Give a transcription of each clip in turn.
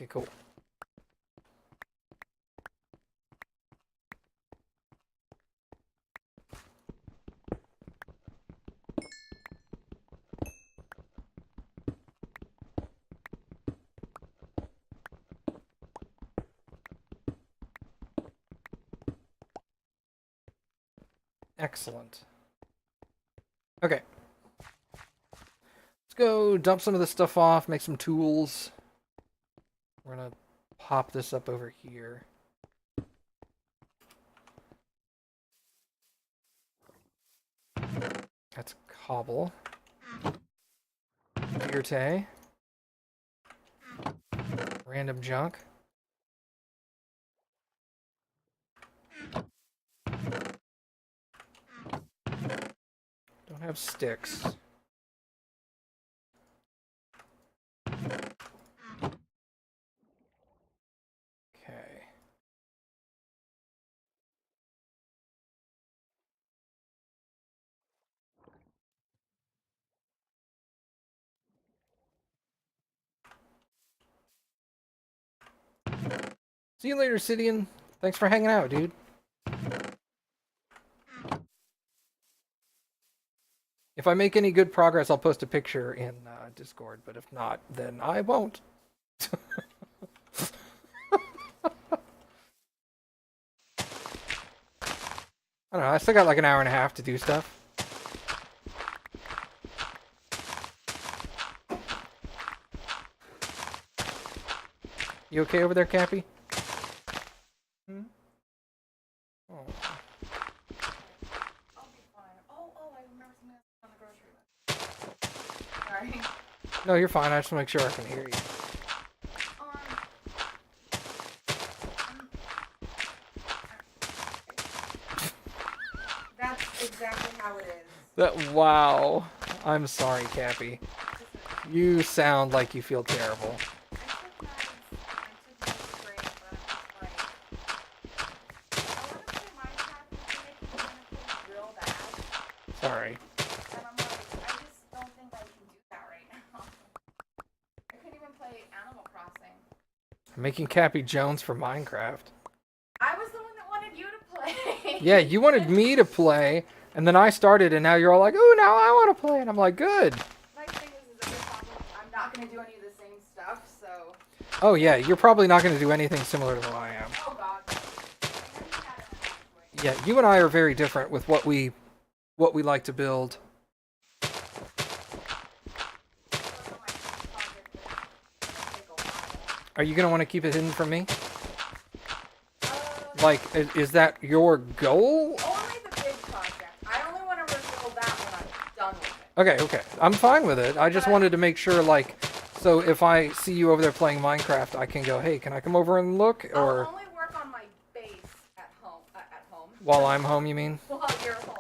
Okay, cool. Excellent. Okay. Let's go dump some of this stuff off, make some tools. We're gonna pop this up over here. That's cobble. Birte. Random junk. Don't have sticks. Okay. See you later, Sidian. Thanks for hanging out, dude. If I make any good progress, I'll post a picture in Discord, but if not, then I won't. I don't know, I still got like an hour and a half to do stuff. You okay over there, Cappy? Hmm? Oh. I'll be fine. Oh, I remember something on the grocery list. Sorry. No, you're fine. I just want to make sure I can hear you. That's exactly how it is. Wow. I'm sorry, Cappy. You sound like you feel terrible. I took my break, but I'm just like, I want to play Minecraft and make it real bad. Sorry. And I'm like, I just don't think I can do that right now. I couldn't even play Animal Crossing. I'm making Cappy Jones for Minecraft. I was the one that wanted you to play. Yeah, you wanted me to play, and then I started, and now you're all like, ooh, now I want to play. And I'm like, good. My thing is that you're probably, I'm not going to do any of the same stuff, so. Oh, yeah, you're probably not going to do anything similar to what I am. Oh, God. Yeah, you and I are very different with what we like to build. Are you going to want to keep it hidden from me? Like, is that your goal? Only the big project. I only want to reveal that when I'm done with it. Okay. I'm fine with it. I just wanted to make sure, like, so if I see you over there playing Minecraft, I can go, hey, can I come over and look? Or I'll only work on my base at home. While I'm home, you mean? While you're home.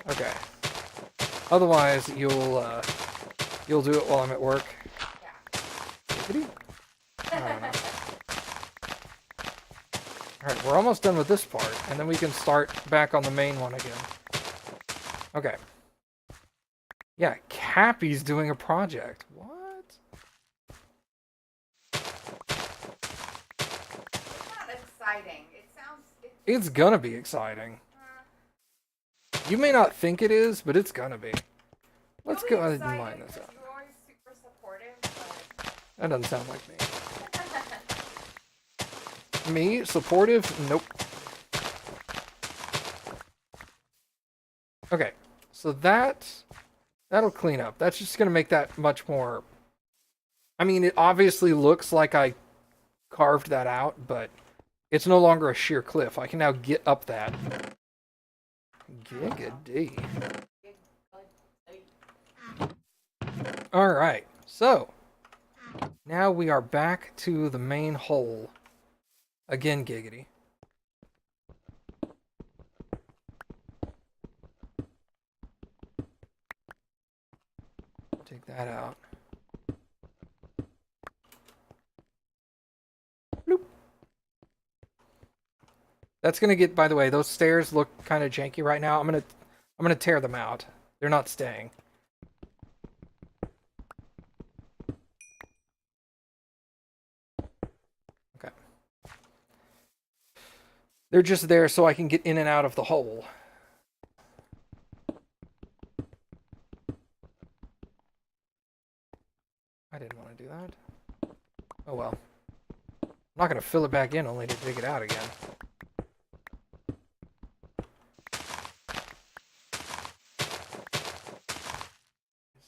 Okay. Otherwise, you'll do it while I'm at work. Yeah. I don't know. Alright, we're almost done with this part, and then we can start back on the main one again. Okay. Yeah, Cappy's doing a project. What? It's not exciting. It sounds... It's gonna be exciting. You may not think it is, but it's gonna be. Let's go ahead and mine this out. You're always super supportive, but... That doesn't sound like me. Me? Supportive? Nope. Okay, so that'll clean up. That's just gonna make that much more... I mean, it obviously looks like I carved that out, but it's no longer a sheer cliff. I can now get up that. Giggity. Alright, so now we are back to the main hole. Again, giggity. Take that out. Bloop. That's gonna get, by the way, those stairs look kind of janky right now. I'm gonna tear them out. They're not staying. They're just there so I can get in and out of the hole. I didn't want to do that. Oh well. I'm not going to fill it back in only to dig it out again.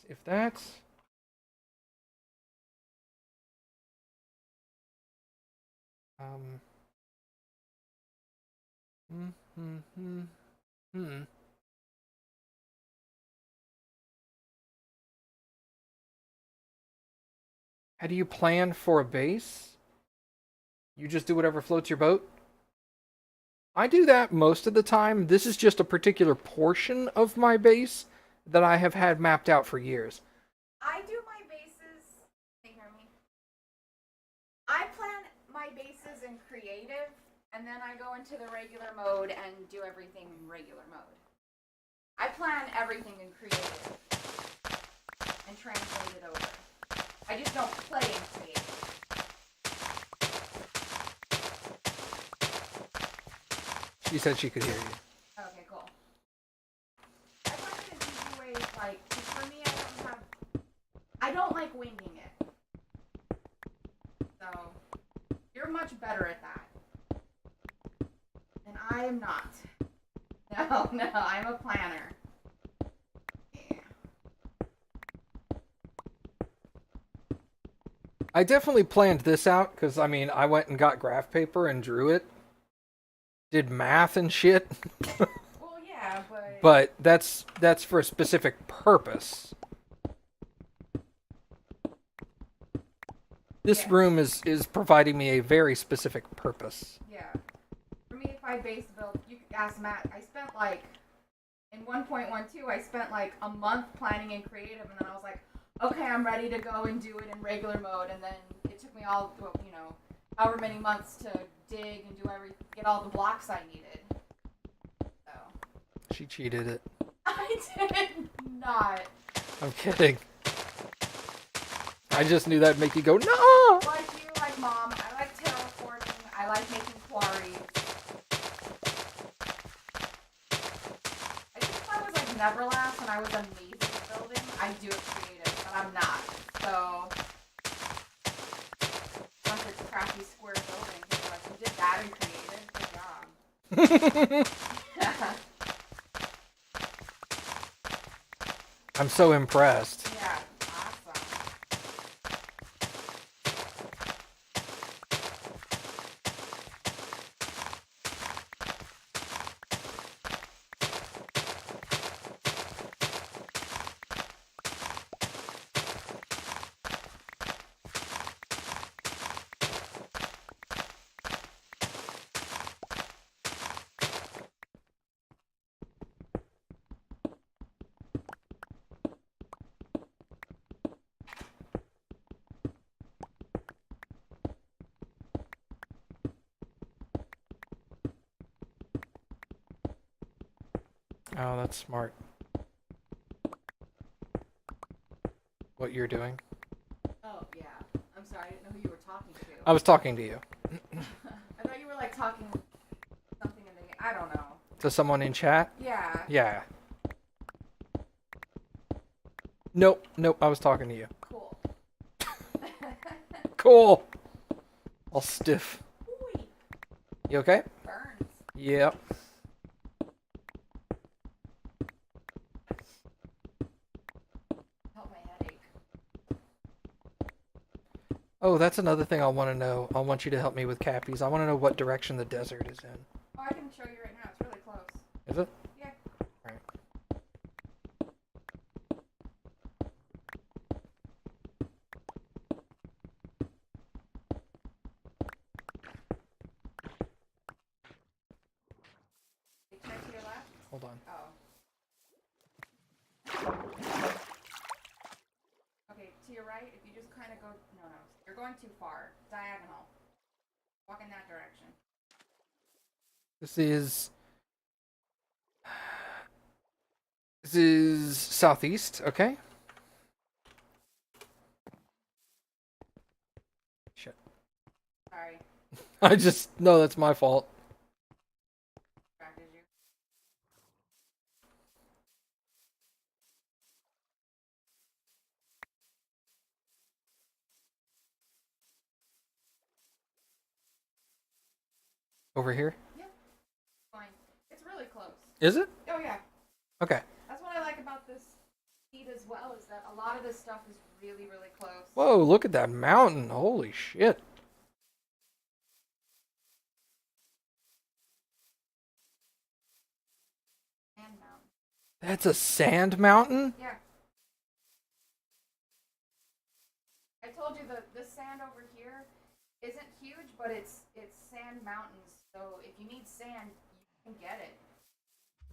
If that's... Hmm, hmm, hmm, hmm. How do you plan for a base? You just do whatever floats your boat? I do that most of the time. This is just a particular portion of my base that I have had mapped out for years. I do my bases. Can you hear me? I plan my bases in creative, and then I go into the regular mode and do everything in regular mode. I plan everything in creative and translate it over. I just don't play in creative. She said she could hear you. Okay, cool. I find it an easy way, like, 'cause for me, I don't like winging it. So, you're much better at that. And I am not. No, I'm a planner. Yeah. I definitely planned this out because, I mean, I went and got graph paper and drew it. Did math and shit. Well, yeah, but... But that's for a specific purpose. This room is providing me a very specific purpose. Yeah. For me, if I base build, you could ask Matt, I spent like, in 1.12, I spent like a month planning in creative, and then I was like, okay, I'm ready to go and do it in regular mode, and then it took me all, you know, however many months to dig and get all the blocks I needed. So. She cheated it. I did not. I'm kidding. I just knew that'd make you go, no! Like you, like Mom, I like terraforming, I like making quarries. I think if I was like Neverlast and I was amazing at building, I'd do it creative, but I'm not. So, a bunch of crappy square buildings, it's like, you did that in creative, good job. I'm so impressed. Yeah, awesome. Oh, that's smart. What you're doing. Oh, yeah. I'm sorry, I didn't know who you were talking to. I was talking to you. I thought you were like talking something in the... I don't know. To someone in chat? Yeah. Yeah. Nope, I was talking to you. Cool. Cool! All stiff. Ooh, You okay? burns. Yep. Help my headache. Oh, that's another thing I want to know. I want you to help me with Cappies. I want to know what direction the desert is in. Oh, I can show you right now. It's really close. Is it? Yeah. Alright. Check to your left. Hold on. Oh. Okay, to your right, if you just kind of go... No. You're going too far. Diagonal. Walk in that direction. This is southeast, okay? Shit. Sorry. No, that's my fault. Over here? Yeah, fine. It's really close. Is it? Oh yeah. Okay. That's what I like about this seed as well, is that a lot of this stuff is really, really close. Whoa, look at that mountain. Holy shit. Sand mountain. That's a sand mountain? Yeah. I told you the sand over here isn't huge, but it's sand mountains. So if you need sand, you can get it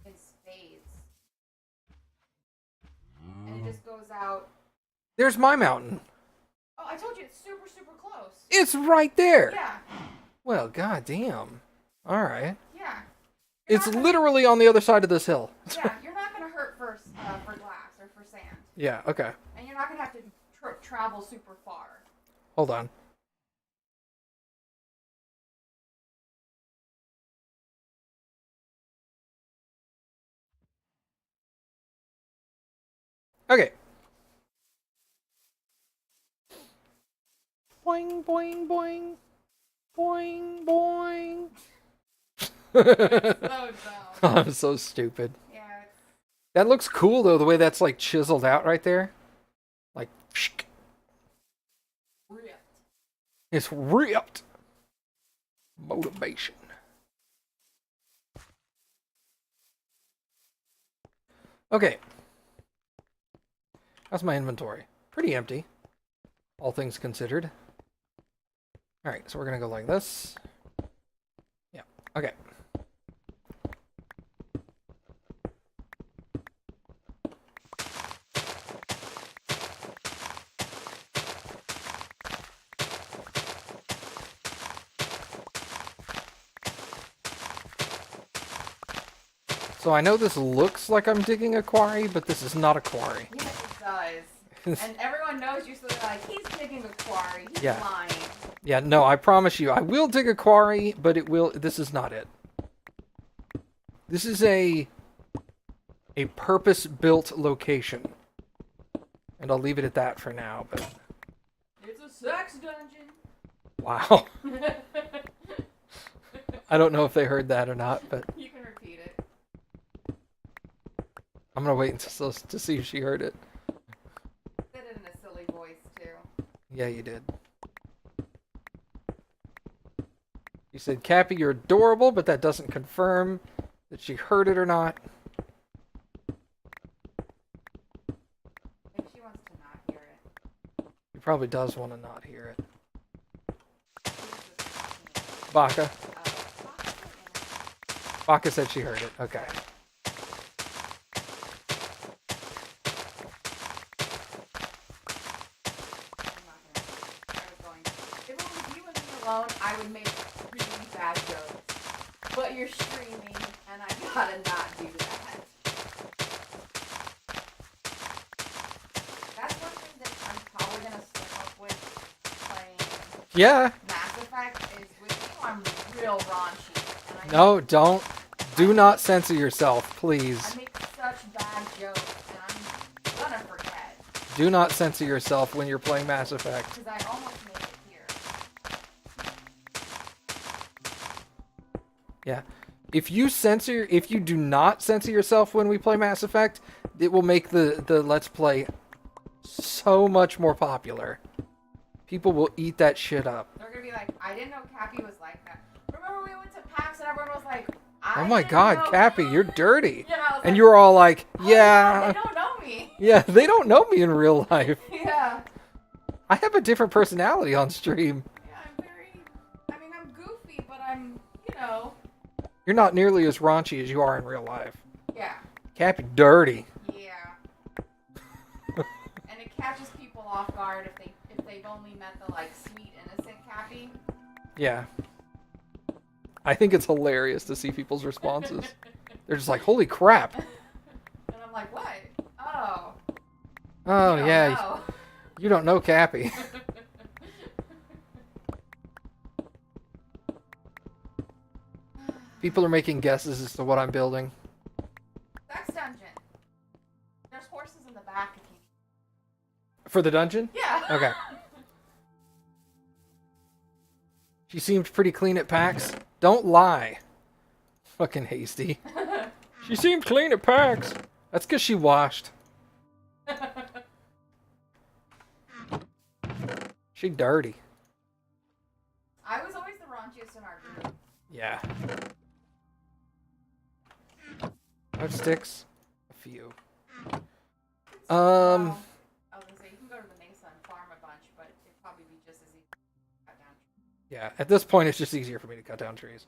in spades. And it just goes out. There's my mountain. Oh, I told you it's super, super close. It's right there. Yeah. Well, goddamn. All right. Yeah. It's literally on the other side of this hill. Yeah, you're not gonna hurt for glass or for sand, Yeah, okay. and you're not gonna have to travel super far. Hold on. Okay. Boing, boing, boing. Boing, boing. Slow down. I'm so stupid. Yeah. That looks cool, though, the way that's, like, chiseled out right there. Like, Ripped. it's ripped. Motivation. Okay. That's my inventory. Pretty empty, all things considered. Alright, so we're going to go like this. Yeah, okay. So I know this looks like I'm digging a quarry, but this is not a quarry. Yeah, it does. And everyone knows you, so they're like, he's digging a quarry. He's Yeah. lying. Yeah, no, I promise you, I will dig a quarry, but this is not it. This is a purpose-built location. And I'll leave it at that for now, but... It's a sex dungeon. Wow. I don't know if they heard that or not, but You can repeat it. I'm gonna wait until to see if she heard it. Said it in a silly voice, too. Yeah, you did. You said, Cappy, you're adorable, but that doesn't confirm that she heard it or not. I think she wants to not hear it. She probably does want to not hear it. Who's this talking about? Baka. Oh, Baka said she heard it. Okay. I would make really bad jokes. But you're streaming, and I gotta not do that. That's one thing that I'm probably gonna slip up with playing Yeah. Mass Effect is with you, I'm real raunchy. And No, don't. Do not censor yourself, please. I make such bad jokes, and I'm gonna forget. Do not censor yourself when you're playing Mass Effect. Because I almost made it here. Yeah. If you do not censor yourself when we play Mass Effect, it will make the Let's Play so much more popular. People will eat that shit up. They're gonna be like, I didn't know Cappy was like that. Remember we went to PAX and everyone was like, Oh my god, Cappy, you're dirty. Yeah, I was And like, you were all like, oh, yeah. they don't know me. Yeah, they don't know me in real life. Yeah. I have a different personality on stream. Yeah, I'm goofy, but I'm, you know. You're not nearly as raunchy as you are in real life. Yeah. Cappy, dirty. Yeah. And it catches people off guard if they've only met the like sweet innocent Cappy. Yeah. I think it's hilarious to see people's responses. They're just like, holy crap. And I'm like, what? Oh. Oh, You don't yeah. know. You don't know Cappy. People are making guesses as to what I'm building. Sex dungeon. There's horses in the back if you. For the dungeon? Yeah. Okay. She seemed pretty clean at PAX. Don't lie. Fucking hasty. She seemed clean at PAX. That's because she washed. She dirty. I was always the raunchiest in our group. Yeah. What sticks? A few. Well, I was gonna say you can go to the mesa and farm a bunch, but it'd probably be just as easy to cut down. Yeah, at this point it's just easier for me to cut down trees.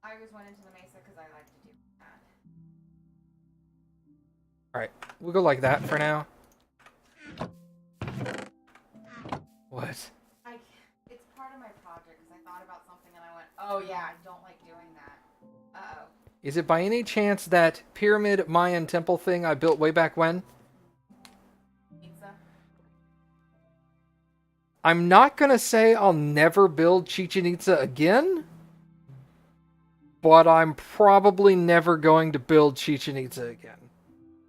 I always went into the mesa because I like to do that. Alright, we'll go like that for now. What? It's part of my project because I thought about something and I went, oh yeah, I don't like doing that. Uh-oh. Is it by any chance that pyramid Mayan temple thing I built way back when? Pizza? I'm not going to say I'll never build Chichen Itza again, but I'm probably never going to build Chichen Itza again.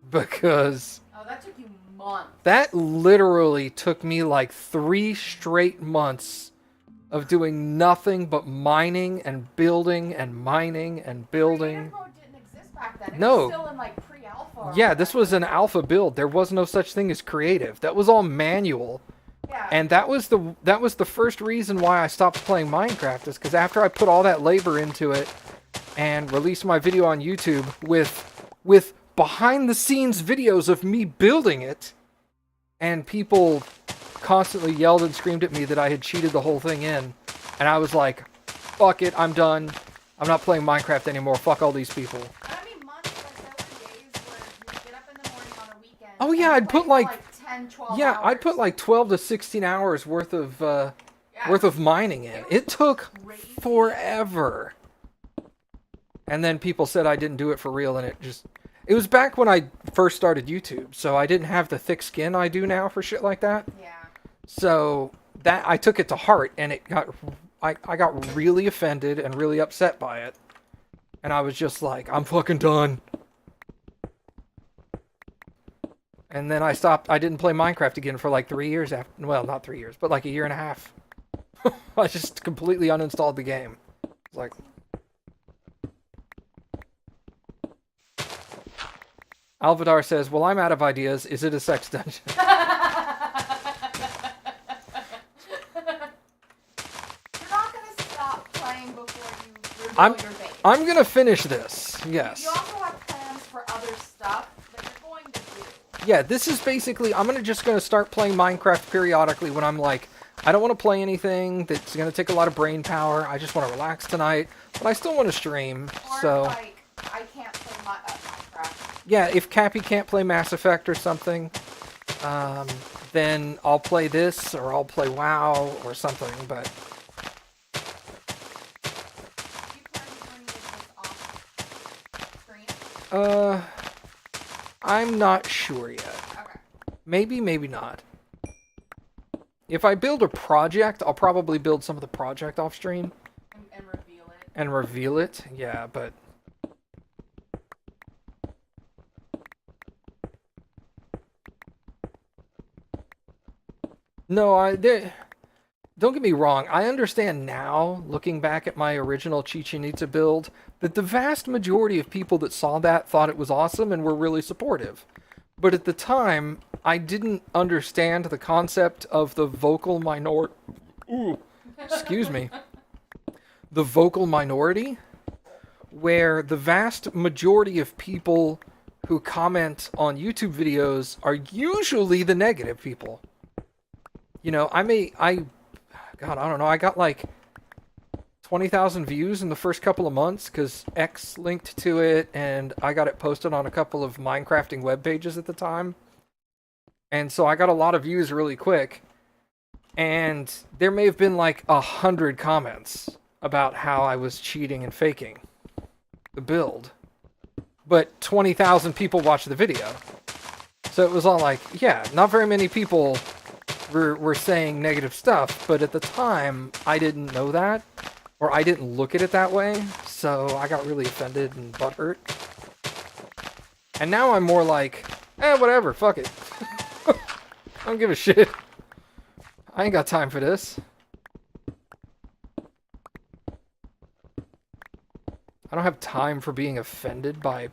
Because Oh, that took you months. that literally took me like 3 straight months of doing nothing but mining and building and mining and building. Creative mode didn't exist back then. It No. was still in like pre-alpha. or Yeah, this was an whatever. alpha build. There was no such thing as creative. That was all manual. Yeah. And that was the first reason why I stopped playing Minecraft, is because after I put all that labor into it and released my video on YouTube with behind the scenes videos of me building it, and people constantly yelled and screamed at me that I had cheated the whole thing in, and I was like, fuck it, I'm done. I'm not playing Minecraft anymore. Fuck all these people. I mean, months, like there were days where you would get up in the morning on a weekend. Oh, yeah, and I'd play put, for, like 10, 12 Yeah, hours. I'd put like 12 to 16 hours worth of mining in. It took Crazy. forever. And then people said I didn't do it for real, and it was back when I first started YouTube, so I didn't have the thick skin I do now for shit like that. Yeah. So that I took it to heart, and I got really offended and really upset by it. And I was just like, I'm fucking done. And then I stopped. I didn't play Minecraft again for like 3 years after. Well, not 3 years, but like a year and a half. I just completely uninstalled the game. It's like, Alvadar says, well, I'm out of ideas. Is it a sex dungeon? You're not gonna stop playing before you reveal your base. I'm gonna finish this. Yes. You also have plans for other stuff that you're going to do. Yeah, this is basically, I'm just gonna start playing Minecraft periodically when I'm like, I don't want to play anything that's gonna take a lot of brain power. I just want to relax tonight, but I still want to stream. Or So like, I can't play Minecraft. yeah, if Cappy can't play Mass Effect or something, then I'll play this or I'll play WoW or something. But Do you plan on doing this off screen? I'm not sure yet. Okay. Maybe, maybe not. If I build a project, I'll probably build some of the project off stream And reveal it. and reveal it. Yeah, but no, don't get me wrong. I understand now, looking back at my original Chichen Itza build, that the vast majority of people that saw that thought it was awesome and were really supportive. But at the time, I didn't understand the concept of the vocal minority. Ooh, excuse me. The vocal minority, where the vast majority of people who comment on YouTube videos are usually the negative people. You know, God, I don't know, I got like 20,000 views in the first couple of months because X linked to it, and I got it posted on a couple of Minecrafting web pages at the time. And so I got a lot of views really quick. And there may have been like 100 comments about how I was cheating and faking the build. But 20,000 people watched the video. So it was all like, yeah, not very many people were saying negative stuff, but at the time, I didn't know that, or I didn't look at it that way, so I got really offended and butthurt. And now I'm more like, whatever, fuck it. I don't give a shit. I ain't got time for this. I don't have time for being offended by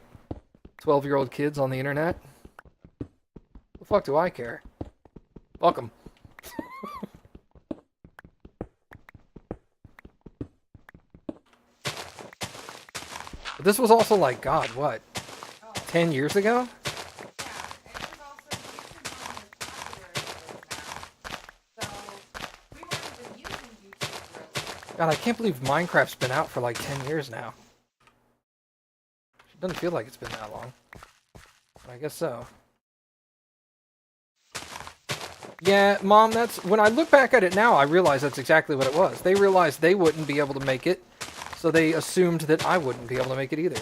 12-year-old kids on the internet. The fuck do I care? Fuck 'em. But this was also like, God, what? 10 years ago? God, I can't believe Minecraft's been out for like 10 years now. It doesn't feel like it's been that long. But I guess so. Yeah, Mom, that's... When I look back at it now, I realize that's exactly what it was. They realized they wouldn't be able to make it, so they assumed that I wouldn't be able to make it either.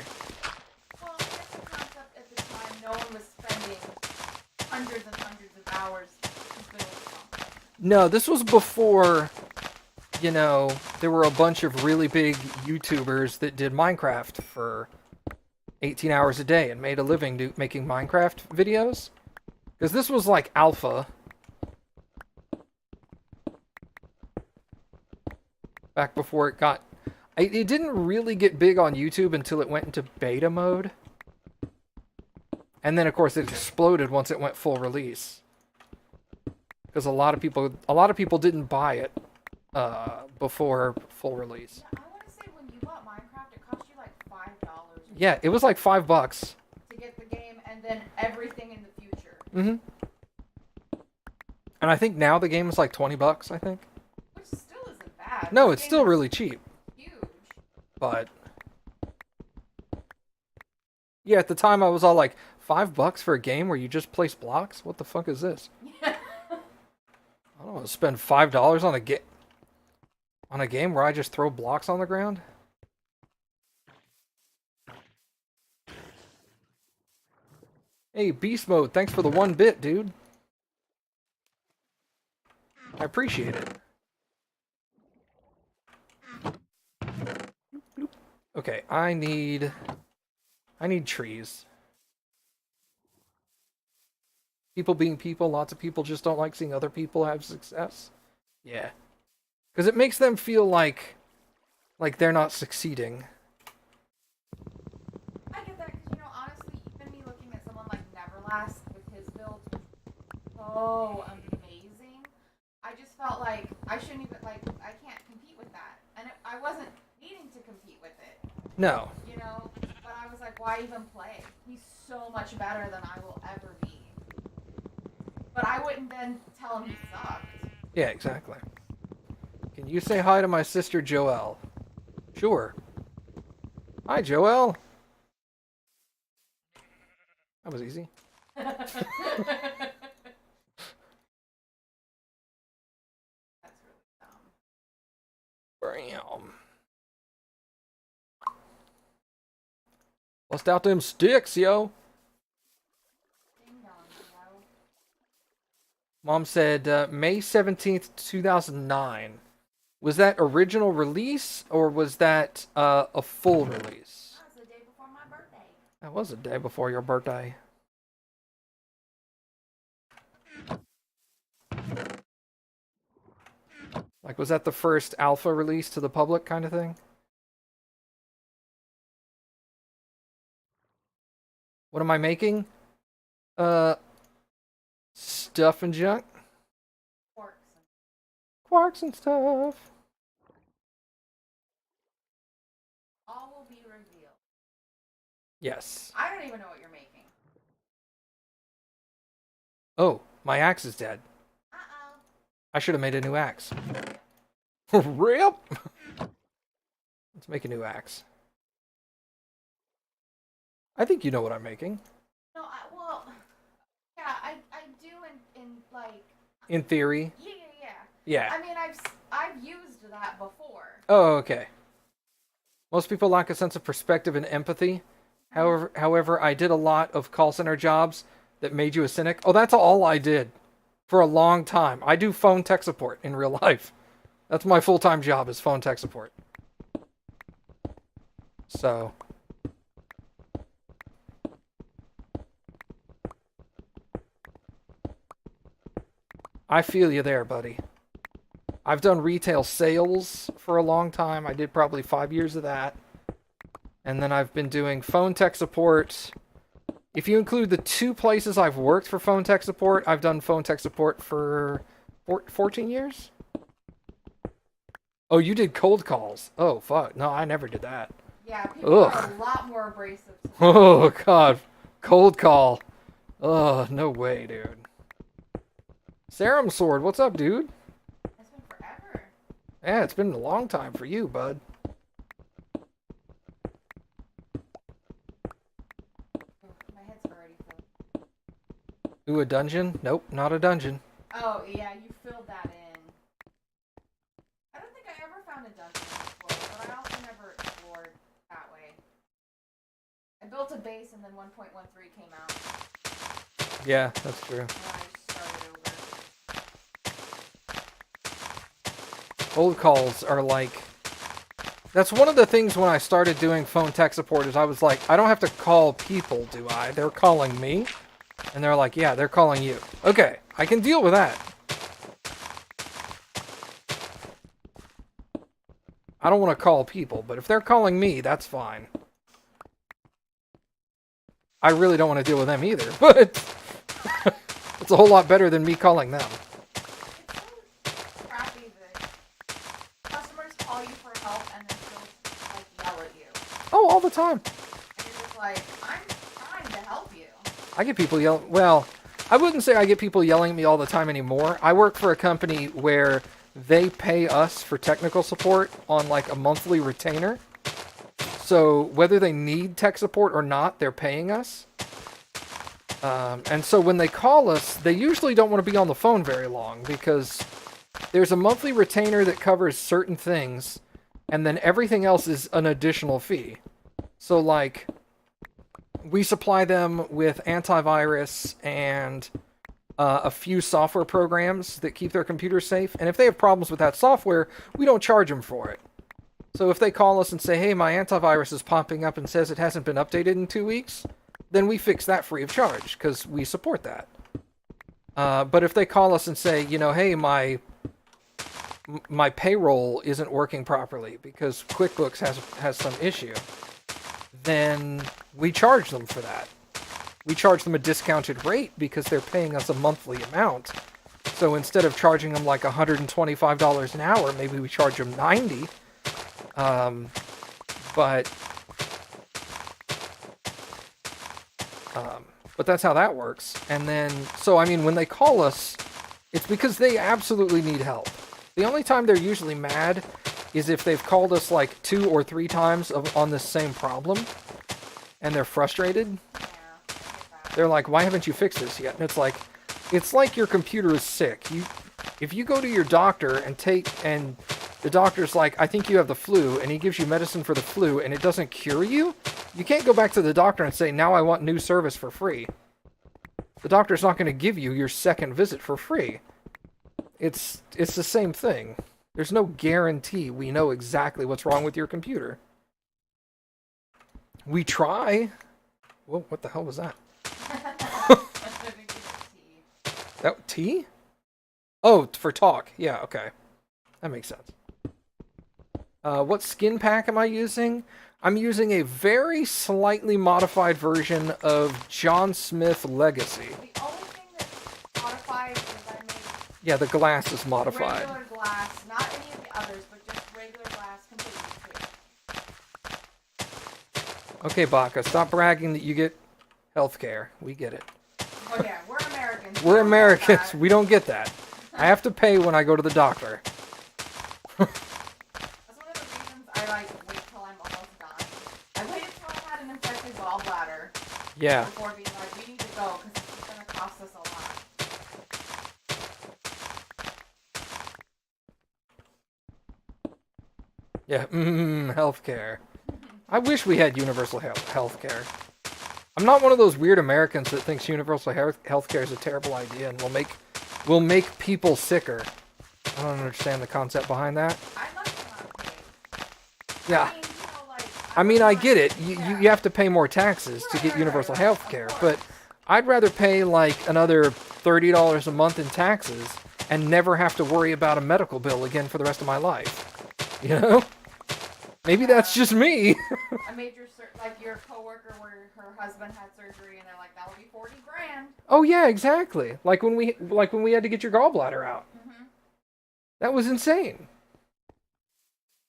Well, I guess the concept at the time, no one was spending hundreds and hundreds of hours to build something. No, this was before, you know, there were a bunch of really big YouTubers that did Minecraft for 18 hours a day and made a living making Minecraft videos. Because this was like alpha. Back before it got... It didn't really get big on YouTube until it went into beta mode. And then, of course, it exploded once it went full release. Because a lot of people didn't buy it before full release. Yeah, I want to say when you bought Minecraft, it cost you like $5. Yeah, it was like $5. To get the game and then everything in the future. Mm-hmm. And I think now the game is like $20, I think. Which still isn't bad. No, This it's game still is really cheap. huge. But yeah, at the time I was all like, $5 for a game where you just place blocks? What the fuck is this? Yeah. I don't want to spend $5 on a game where I just throw blocks on the ground. Hey, Beast Mode, thanks for the 1 bit, dude. I appreciate it. Okay, I need trees. People being people, lots of people just don't like seeing other people have success. Yeah. Because it makes them feel like they're not succeeding. I get that because, honestly, even me looking at someone like Neverlast with his build, so amazing. I just felt like I shouldn't even, I can't compete with that. And I wasn't needing to compete with it. No. But I was like, why even play? He's so much better than I will ever be. But I wouldn't then tell him he sucked. Yeah, exactly. Can you say hi to my sister Joelle? Sure. Hi, Joelle. That was easy. That's really dumb. Bam. Bust out them sticks, yo. Ding dong, yo. Mom said May 17th, 2009. Was that original release or was that a full release? That was the day before my birthday. That was a day before your birthday. Like, was that the first alpha release to the public kind of thing? What am I making? Stuff and junk? Quarks and stuff. All will be revealed. Yes. I don't even know what you're making. Oh, my axe is dead. Uh-oh. I should have made a new axe. RIP! Let's make a new axe. I think you know what I'm making. No, yeah, I do in like... In theory. Yeah. Yeah. I mean, I've used that before. Oh, okay. Most people lack a sense of perspective and empathy. However, I did a lot of call center jobs that made you a cynic. Oh, that's all I did for a long time. I do phone tech support in real life. That's my full-time job, is phone tech support. So... I feel you there, buddy. I've done retail sales for a long time. I did probably 5 years of that. And then I've been doing phone tech support. If you include the 2 places I've worked for phone tech support, I've done phone tech support for 14 years? Oh, you did cold calls. Oh, fuck. No, I never did that. Yeah, people Ugh. are a lot more abrasive. Oh, God. Cold call. Oh, no way, dude. Serum Sword, what's up, dude? It's been forever. Yeah, it's been a long time for you, bud. My head's already full. Ooh, a dungeon? Nope, not a dungeon. Oh, yeah, you filled that in. I don't think I ever found a dungeon before, but I also never explored that way. I built a base and then 1.13 came out. Yeah, that's true. And then I just started over. Cold calls are like... That's one of the things when I started doing phone tech support is I was like, I don't have to call people, do I? They're calling me. And they're like, yeah, they're calling you. Okay, I can deal with that. I don't want to call people, but if they're calling me, that's fine. I really don't want to deal with them either, but it's a whole lot better than me calling them. It's so crappy that customers call you for help and then still like yell at you. Oh, all the time. And you're just like, I'm trying to help you. I get people yelling. Well, I wouldn't say I get people yelling at me all the time anymore. I work for a company where they pay us for technical support on like a monthly retainer. So whether they need tech support or not, they're paying us. And so when they call us, they usually don't want to be on the phone very long because there's a monthly retainer that covers certain things, and then everything else is an additional fee. So like, we supply them with antivirus and a few software programs that keep their computers safe. And if they have problems with that software, we don't charge them for it. So if they call us and say, hey, my antivirus is popping up and says it hasn't been updated in 2 weeks, then we fix that free of charge because we support that. But if they call us and say, you know, hey, my payroll isn't working properly because QuickBooks has some issue, then we charge them for that. We charge them a discounted rate because they're paying us a monthly amount. So instead of charging them like $125 an hour, maybe we charge them $90. But that's how that works. And then, so I mean, when they call us, it's because they absolutely need help. The only time they're usually mad is if they've called us like 2 or 3 times on this same problem, and they're frustrated. Yeah, I get that. They're like, why haven't you fixed this yet? And it's like your computer is sick. If you go to your doctor and the doctor's like, I think you have the flu, and he gives you medicine for the flu, and it doesn't cure you, you can't go back to the doctor and say, now I want new service for free. The doctor's not going to give you your second visit for free. It's the same thing. There's no guarantee we know exactly what's wrong with your computer. We try. Whoa, what the hell was that? That tea? Oh, for talk. Yeah, okay. That makes sense. What skin pack am I using? I'm using a very slightly modified version of John Smith Legacy. The only thing that's modified is I made Yeah, the glass is modified. regular glass, not any of the others, but just regular glass, completely clear. Okay, Baka, stop bragging that you get healthcare. We get it. Oh yeah, we're Americans. We're We don't get Americans. that. We don't get that. I have to pay when I go to the doctor. That's one of the reasons I like wait till I'm almost done. I waited till I had an infected gallbladder Yeah. before being like, we need to go because this is going to cost us a lot. Yeah, healthcare. I wish we had universal healthcare. I'm not one of those weird Americans that thinks universal healthcare is a terrible idea and will make people sicker. I don't understand the concept behind that. I'd like to not pay. Yeah, I mean, you know, like, I mean, I get it. Yeah. You have to pay more taxes to get Right, universal right, health of care, course. but I'd rather pay like another $30 a month in taxes and never have to worry about a medical bill again for the rest of my life. You know? Maybe that's just me. A major like your coworker where her husband had surgery and they're like, that'll be 40 grand. Oh yeah, exactly. Like when we had to get your gallbladder out. Mm-hmm. That was insane.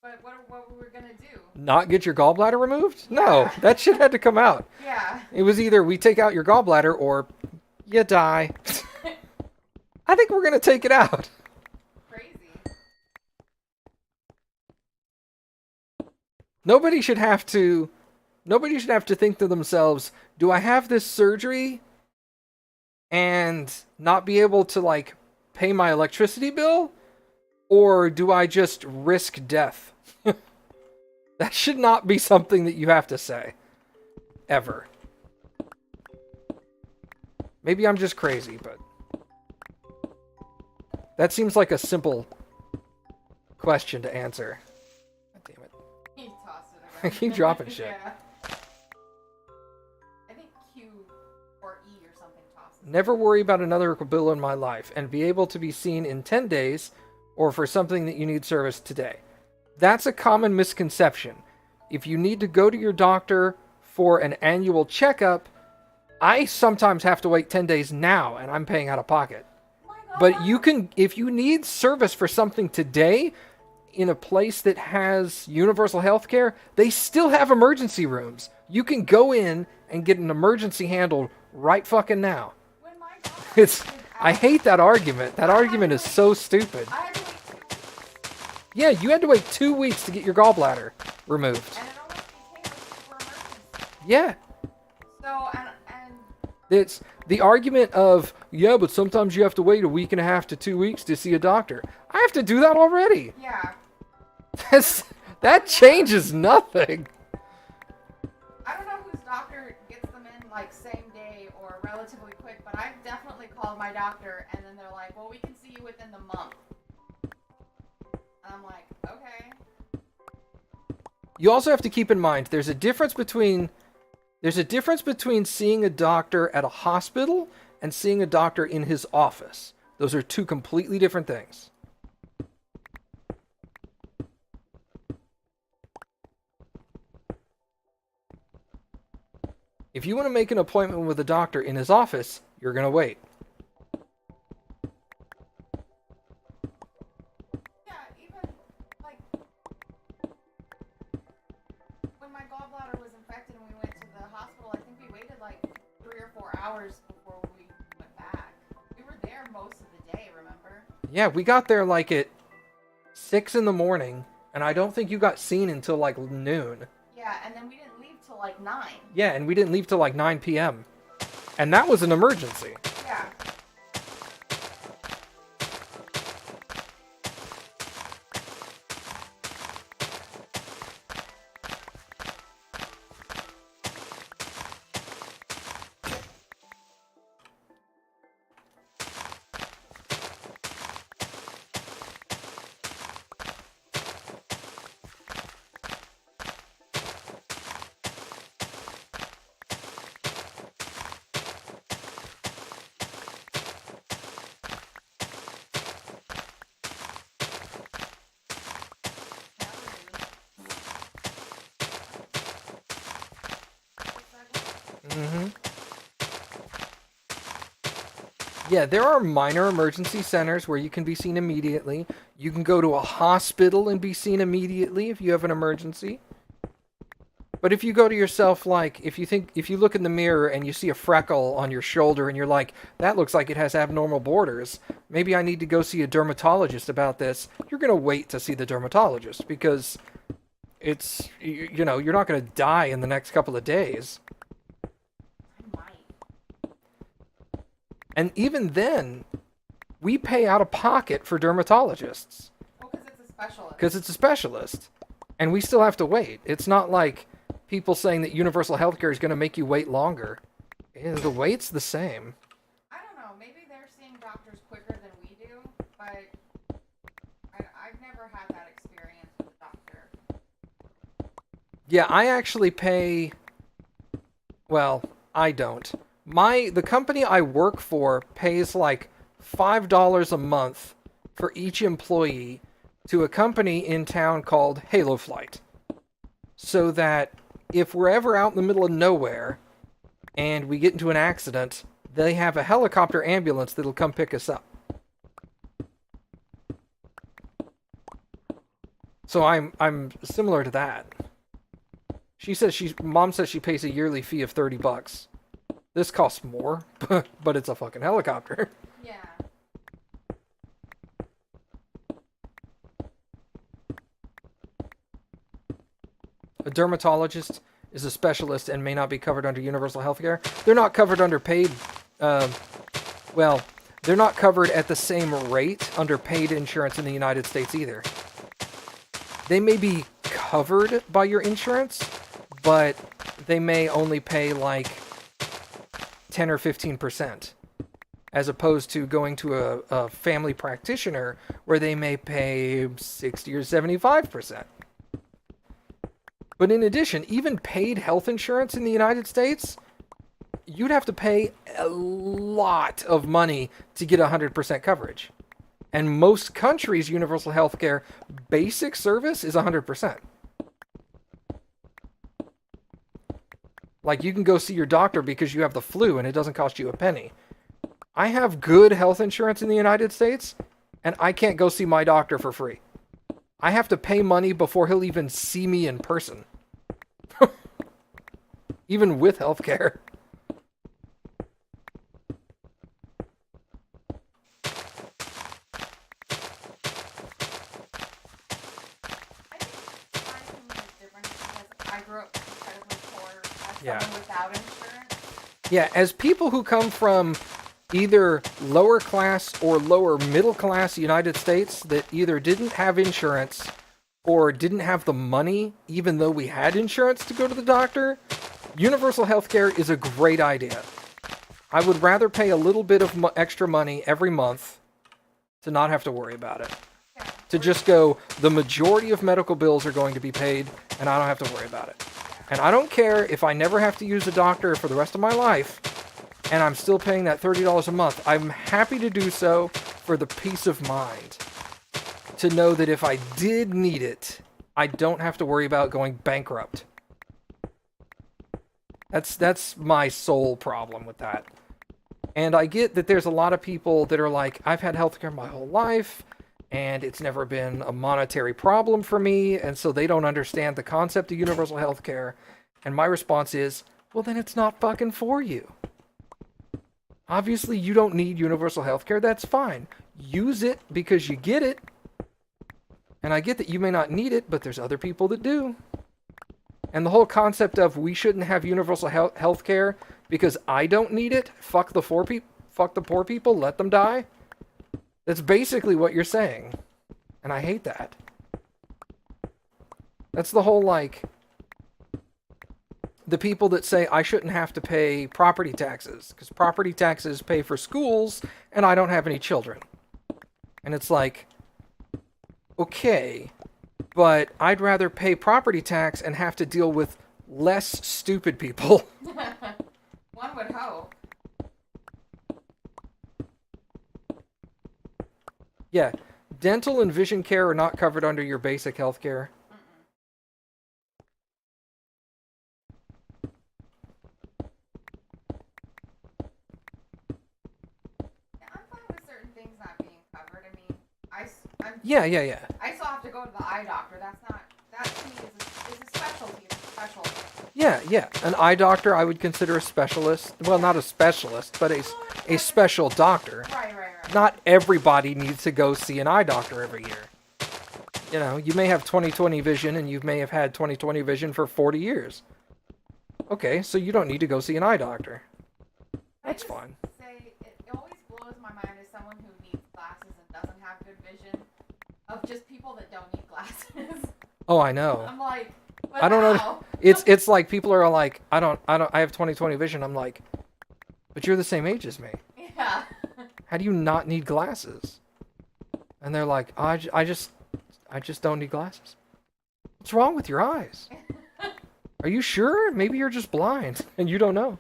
But what were we gonna do? Not get your gallbladder removed? Yeah. No, that shit had to come out. Yeah. It was either we take out your gallbladder or you die. I think we're gonna take it out. Crazy. Nobody should have to think to themselves, do I have this surgery and not be able to like pay my electricity bill? Or do I just risk death? That should not be something that you have to say. Ever. Maybe I'm just crazy, but that seems like a simple question to answer. God damn it. He tossed it around. Keep dropping shit. Yeah. I think Q or E or something tossed it. Never worry about another bill in my life and be able to be seen in 10 days or for something that you need service today. That's a common misconception. If you need to go to your doctor for an annual checkup, I sometimes have to wait 10 days now and I'm paying out of pocket. But you can, if you need service for something today in a place that has universal health care, they still have emergency rooms. You can go in and get an emergency handled right fucking now. When my daughter I hate that argument. That argument is so stupid. I had to wait 2 weeks. Yeah, you had to wait 2 weeks to get your gallbladder removed. And it almost became a super emergency. Yeah. So, and It's the argument of, yeah, but sometimes you have to wait a week and a half to 2 weeks to see a doctor. I have to do that already. yeah. That changes nothing. I don't know whose doctor gets them in like same day or relatively quick, but I've definitely called my doctor and then they're like, well, we can see you within the month. And I'm like, okay. You also have to keep in mind there's a difference between seeing a doctor at a hospital and seeing a doctor in his office. Those are two completely different things. If you want to make an appointment with a doctor in his office, you're going to wait. Yeah, even like when my gallbladder was infected and we went to the hospital, I think we waited like 3 or 4 hours before we went back. We were there most of the day, remember? Yeah, we got there like at 6 in the morning, and I don't think you got seen until like noon. Yeah, and then we didn't leave till like 9. Yeah, and we didn't leave till like 9 p.m. And that was an emergency. Yeah. Mm-hmm. Yeah, there are minor emergency centers where you can be seen immediately. You can go to a hospital and be seen immediately if you have an emergency. But if you go to yourself, like, if you look in the mirror and you see a freckle on your shoulder and you're like, that looks like it has abnormal borders, maybe I need to go see a dermatologist about this, you're going to wait to see the dermatologist because it's, you know, you're not going to die in the next couple of days. I might. And even then, we pay out of pocket for dermatologists. Well, because it's a specialist. Because it's a specialist. And we still have to wait. It's not like people saying that universal healthcare is going to make you wait longer. The wait's the same. I don't know. Maybe they're seeing doctors quicker than we do, but I've never had that experience with a doctor. Yeah, I actually pay... Well, I don't. The company I work for pays like $5 a month for each employee to a company in town called Halo Flight. so that if we're ever out in the middle of nowhere and we get into an accident, they have a helicopter ambulance that'll come pick us up. So I'm similar to that. Mom says she pays a yearly fee of $30. This costs more, but it's a fucking helicopter. Yeah. A dermatologist is a specialist and may not be covered under universal health care. They're not covered under paid, well, they're not covered at the same rate under paid insurance in the United States either. They may be covered by your insurance, but they may only pay like 10 or 15%, as opposed to going to a family practitioner where they may pay 60 or 75%. But in addition, even paid health insurance in the United States, you'd have to pay a lot of money to get 100% coverage. And most countries' universal health care basic service is 100%. Like, you can go see your doctor because you have the flu and it doesn't cost you a penny. I have good health insurance in the United States, and I can't go see my doctor for free. I have to pay money before he'll even see me in person. Even with healthcare. I grew up incredibly poor as Yeah. someone without insurance. Yeah, as people who come from either lower class or lower middle class United States that either didn't have insurance or didn't have the money, even though we had insurance to go to the doctor, universal health care is a great idea. I would rather pay a little bit of extra money every month to not have to worry about it. Yeah. To just go, the majority of medical bills are going to be paid, and I don't have to worry about it. And I don't care if I never have to use a doctor for the rest of my life, and I'm still paying that $30 a month. I'm happy to do so for the peace of mind. To know that if I did need it, I don't have to worry about going bankrupt. That's my sole problem with that. And I get that there's a lot of people that are like, I've had healthcare my whole life, and it's never been a monetary problem for me, and so they don't understand the concept of universal healthcare. And my response is, well, then it's not fucking for you. Obviously, you don't need universal healthcare. That's fine. Use it because you get it. And I get that you may not need it, but there's other people that do. And the whole concept of we shouldn't have universal health care because I don't need it, fuck the poor people, let them die. That's basically what you're saying. And I hate that. That's the whole, like, the people that say I shouldn't have to pay property taxes because property taxes pay for schools and I don't have any children. And it's like, okay, but I'd rather pay property tax and have to deal with less stupid people. One would hope. Yeah, dental and vision care are not covered under your basic health care. Yeah, I'm fine with certain things not being covered. I mean, Yeah. I still have to go to the eye doctor. That to me is a specialty. It's a specialty. Yeah. An eye doctor I would consider a specialist. Well, not a specialist, but a special doctor. Right. Not everybody needs to go see an eye doctor every year. You know, you may have 20/20 vision and you may have had 20/20 vision for 40 years. Okay, so you don't need to go see an eye doctor. That's fine. It always blows my mind as someone who needs glasses and doesn't have good vision of just people that don't need glasses. Oh, I know. I'm like, but I don't know. how? It's like people are like, I have 20/20 vision. I'm like, but you're the same age as me. Yeah. How do you not need glasses? And they're like, I just don't need glasses. What's wrong with your eyes? Are you sure? Maybe you're just blind and you don't know.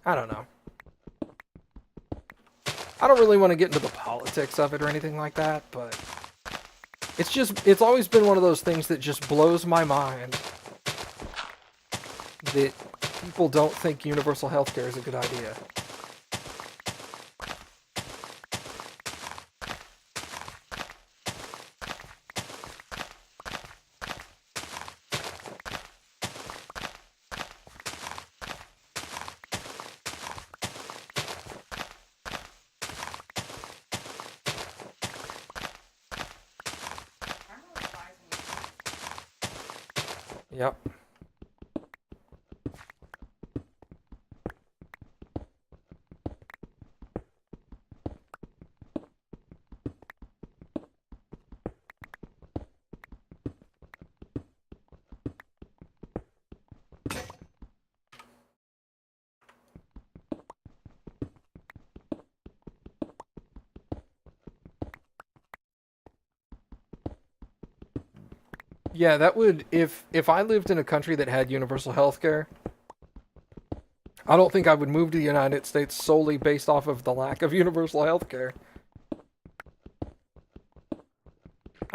I don't know. I don't really want to get into the politics of it or anything like that, but it's always been one of those things that just blows my mind that people don't think universal healthcare is a good idea. I'm really advising you. Yep. Yeah, that would if I lived in a country that had universal health care, I don't think I would move to the United States solely based off of the lack of universal health care.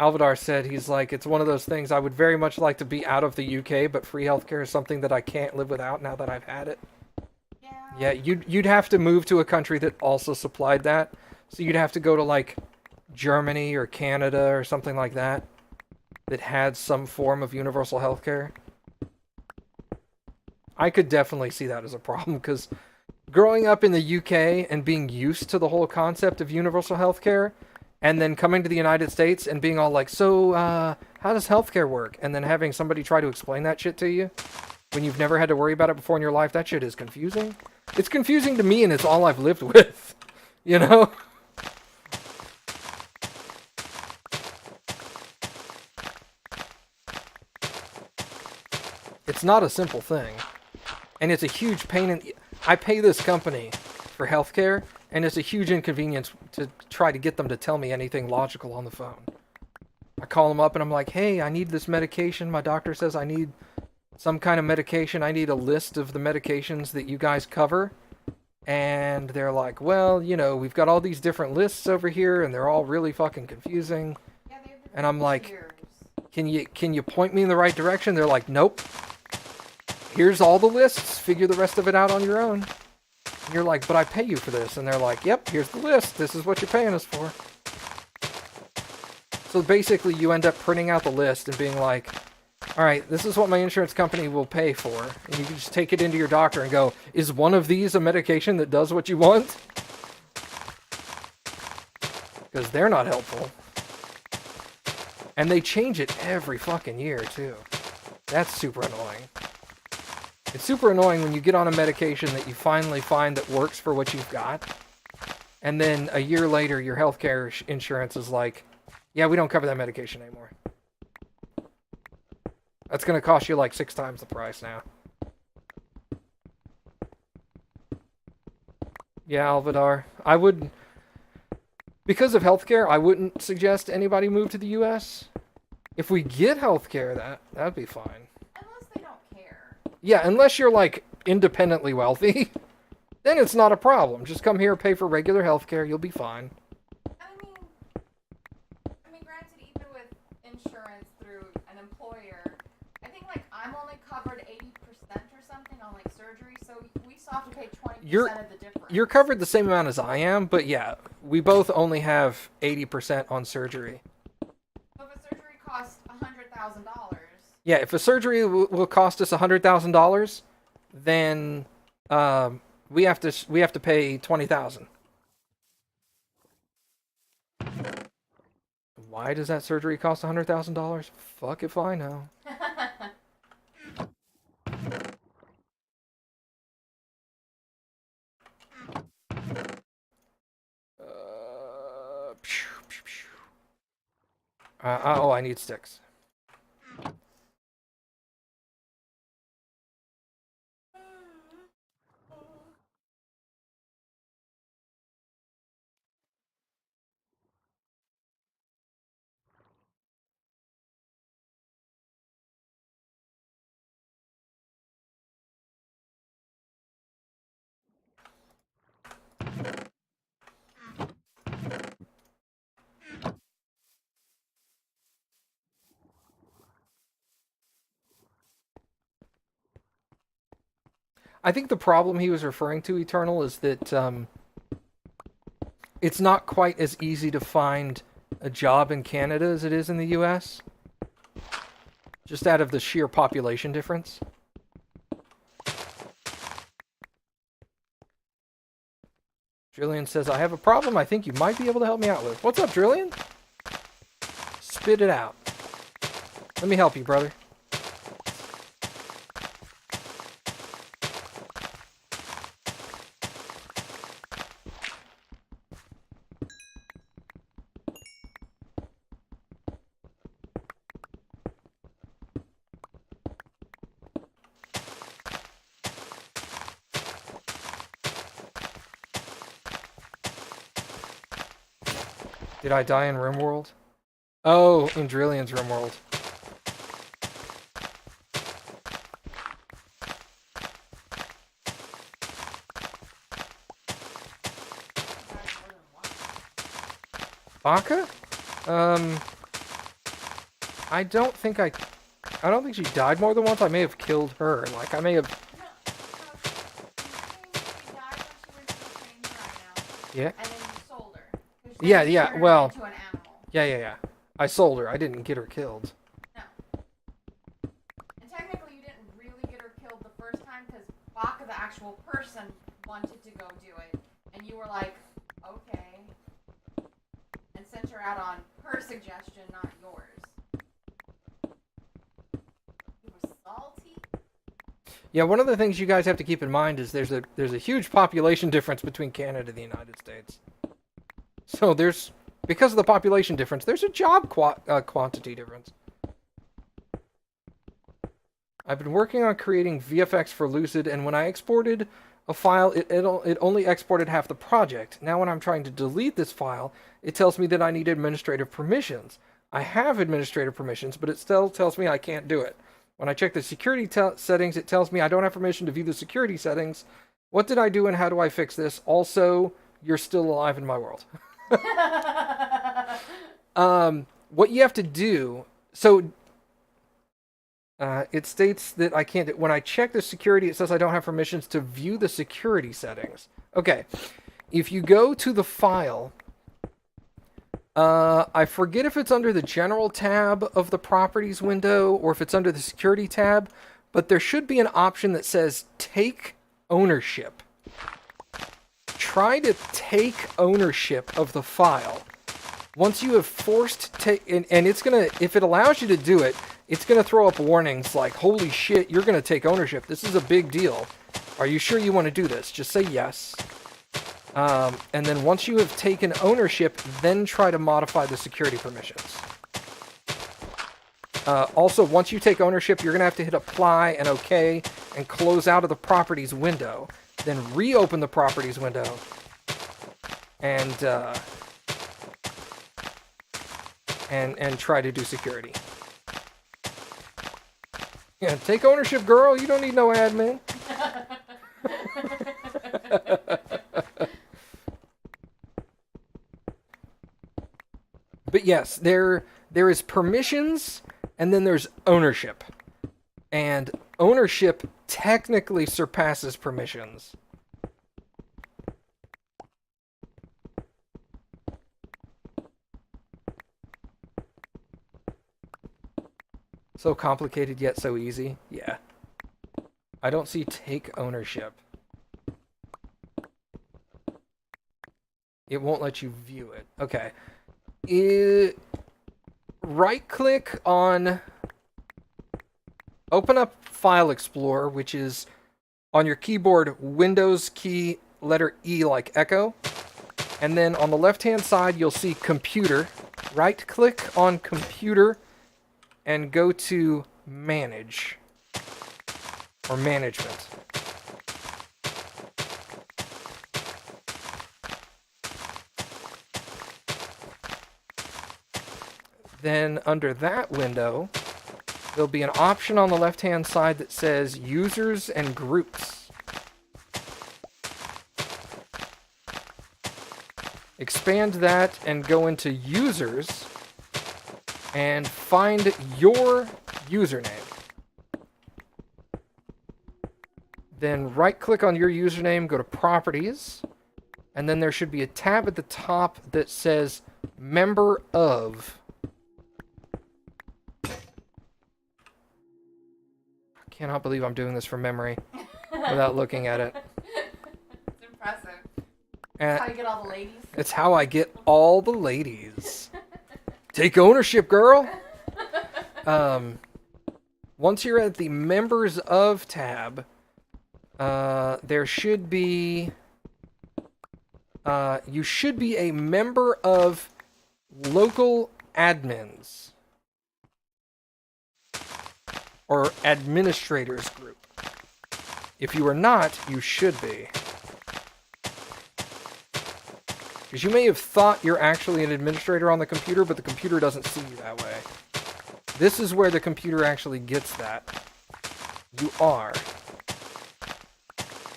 Alvadar said he's like, it's one of those things I would very much like to be out of the UK, but free healthcare is something that I can't live without now that I've had it. Yeah. Yeah, you'd have to move to a country that also supplied that. So you'd have to go to like Germany or Canada or something like that that had some form of universal healthcare. I could definitely see that as a problem because growing up in the UK and being used to the whole concept of universal healthcare, and then coming to the United States and being all like, so, how does healthcare work? And then having somebody try to explain that shit to you when you've never had to worry about it before in your life, that shit is confusing. It's confusing to me, and it's all I've lived with, you know? It's not a simple thing. And it's a huge pain in... I pay this company for healthcare, and it's a huge inconvenience to try to get them to tell me anything logical on the phone. I call them up and I'm like, hey, I need this medication. My doctor says I need some kind of medication. I need a list of the medications that you guys cover. And they're like, well, you know, we've got all these different lists over here, and they're all really fucking confusing. Yeah, they have different And I'm like, tiers. can you point me in the right direction? They're like, nope. Here's all the lists. Figure the rest of it out on your own. And you're like, but I pay you for this. And they're like, yep, here's the list. This is what you're paying us for. So basically, you end up printing out the list and being like, all right, this is what my insurance company will pay for. And you can just take it into your doctor and go, is one of these a medication that does what you want? Because they're not helpful. And they change it every fucking year, too. That's super annoying. It's super annoying when you get on a medication that you finally find that works for what you've got. And then a year later, your healthcare insurance is like, yeah, we don't cover that medication anymore. That's going to cost you like 6 times the price now. Yeah, Alvadar. I would... Because of healthcare, I wouldn't suggest anybody move to the U.S. If we get healthcare, that'd be fine. Unless they don't care. Yeah, unless you're like independently wealthy, then it's not a problem. Just come here, pay for regular healthcare, you'll be fine. Granted, even with insurance through an employer, I think like I'm only covered 80% or something on like surgery, so we still have to pay 20% of the difference. You're covered the same amount as I am, but yeah, we both only have 80% on surgery. So if a surgery costs $100,000. Yeah, if a surgery will cost us $100,000, then we have to pay $20,000. Why does that surgery cost $100,000? Fuck if I know. Oh, I need sticks. I think the problem he was referring to, Eternal, is that it's not quite as easy to find a job in Canada as it is in the US. Just out of the sheer population difference. Drillian says, I have a problem I think you might be able to help me out with. What's up, Drillian? Spit it out. Let me help you, brother. Did I die in RimWorld? Oh, in Drillian's RimWorld. Baka? I don't think she died more than once. I may have killed her. Like, I may have... Yeah? And then you sold her. Yeah, well... Into an animal. Yeah. I sold her. I didn't get her killed. No. And technically you didn't really get her killed the first time because Baka, the actual person, wanted to go do it. And you were like, okay. And sent her out on her suggestion, not yours. You were salty? Yeah, one of the things you guys have to keep in mind is there's a huge population difference between Canada and the United States. So because of the population difference, there's a job quantity difference. I've been working on creating VFX for Lucid, and when I exported a file, it only exported half the project. Now when I'm trying to delete this file, it tells me that I need administrative permissions. I have administrative permissions, but it still tells me I can't do it. When I check the security settings, it tells me I don't have permission to view the security settings. What did I do and how do I fix this? Also, you're still alive in my world. What you have to do, so it states that I can't, when I check the security, it says I don't have permissions to view the security settings. Okay, if you go to the file, I forget if it's under the general tab of the properties window or if it's under the security tab, but there should be an option that says take ownership. Try to take ownership of the file. Once you have forced take, and it's gonna, if it allows you to do it, it's gonna throw up warnings like, holy shit, you're gonna take ownership. This is a big deal. Are you sure you want to do this? Just say yes. And then once you have taken ownership, then try to modify the security permissions. Also, once you take ownership, you're gonna have to hit apply and OK and close out of the properties window. Then reopen the properties window and try to do security. Yeah, take ownership, girl. You don't need no admin. But yes, there is permissions and then there's ownership. And ownership technically surpasses permissions. So complicated yet so easy. Yeah. I don't see take ownership. It won't let you view it. Okay. Right click on, open up File Explorer, which is on your keyboard, Windows key, letter E like echo. And then on the left-hand side, you'll see Computer. Right click on Computer and go to Manage or Management. Then under that window, there'll be an option on the left-hand side that says Users and Groups. Expand that and go into Users and find your username. Then right-click on your username, go to Properties, and then there should be a tab at the top that says Member of. I cannot believe I'm doing this from memory without looking at it. It's impressive. And That's how you get all the ladies. it's how I get all the ladies. Take ownership, girl. Once you're at the Members of tab, there should be you should be a member of local admins or administrators group. If you are not, you should be. Because you may have thought you're actually an administrator on the computer, but the computer doesn't see you that way. This is where the computer actually gets that. You are.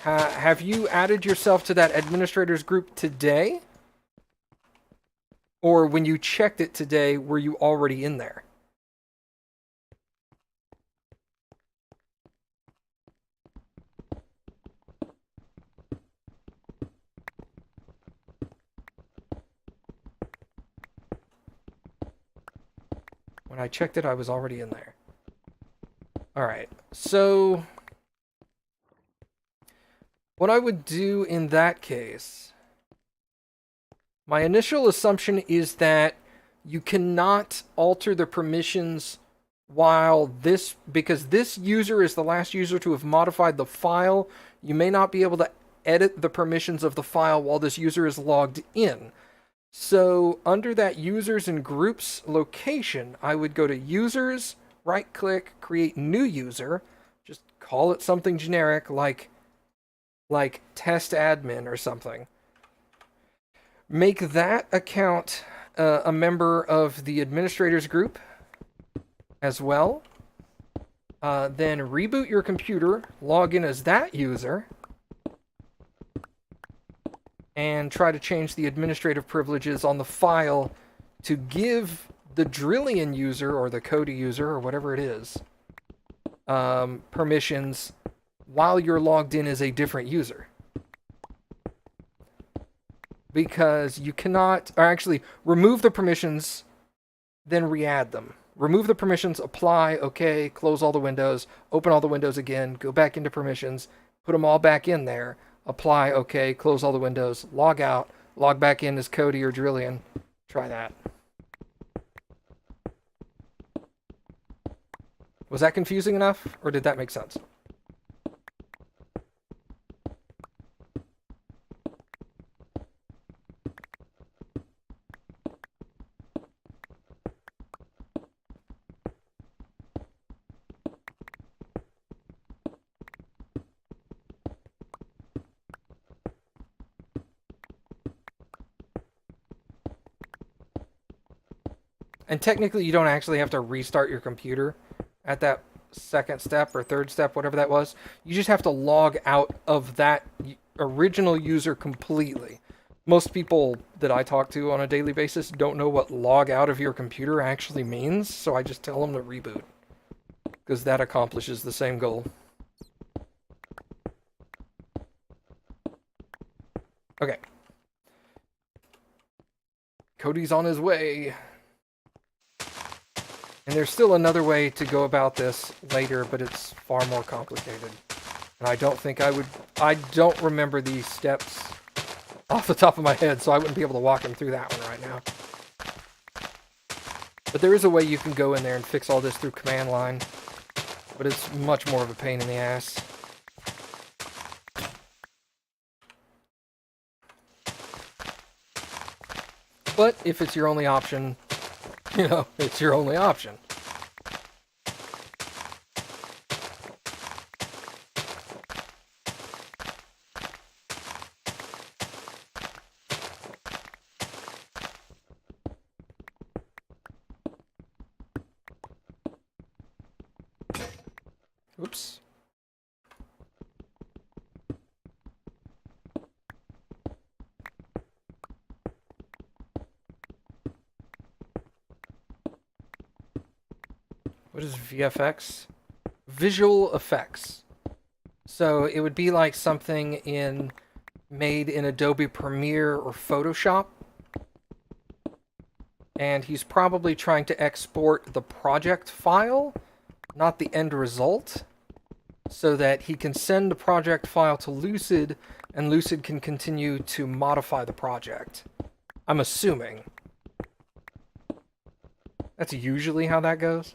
Have you added yourself to that administrators group today? Or when you checked it today, were you already in there? When I checked it, I was already in there. Alright, so what I would do in that case, my initial assumption is that you cannot alter the permissions while because this user is the last user to have modified the file, you may not be able to edit the permissions of the file while this user is logged in. So under that users and groups location, I would go to users, right click, create new user, just call it something generic like test admin or something. Make that account a member of the administrators group as well. Then reboot your computer, log in as that user, and try to change the administrative privileges on the file to give the Drillian user or the Kodi user or whatever it is permissions while you're logged in as a different user. Because you cannot, or actually remove the permissions, then re-add them. Remove the permissions, apply, okay, close all the windows, open all the windows again, go back into permissions, put them all back in there, apply, okay, close all the windows, log out, log back in as Kodi or Drillian. Try that. Was that confusing enough, or did that make sense? And technically, you don't actually have to restart your computer at that second step or third step, whatever that was. You just have to log out of that original user completely. Most people that I talk to on a daily basis don't know what log out of your computer actually means, so I just tell them to reboot, because that accomplishes the same goal. Okay. Cody's on his way. And there's still another way to go about this later, but it's far more complicated. And I don't remember these steps off the top of my head, so I wouldn't be able to walk him through that one right now. But there is a way you can go in there and fix all this through command line, but it's much more of a pain in the ass. But if it's your only option, it's your only option. Oops. What is VFX? Visual effects. So it would be like something made in Adobe Premiere or Photoshop. And he's probably trying to export the project file, not the end result, so that he can send the project file to Lucid, and Lucid can continue to modify the project. I'm assuming. That's usually how that goes.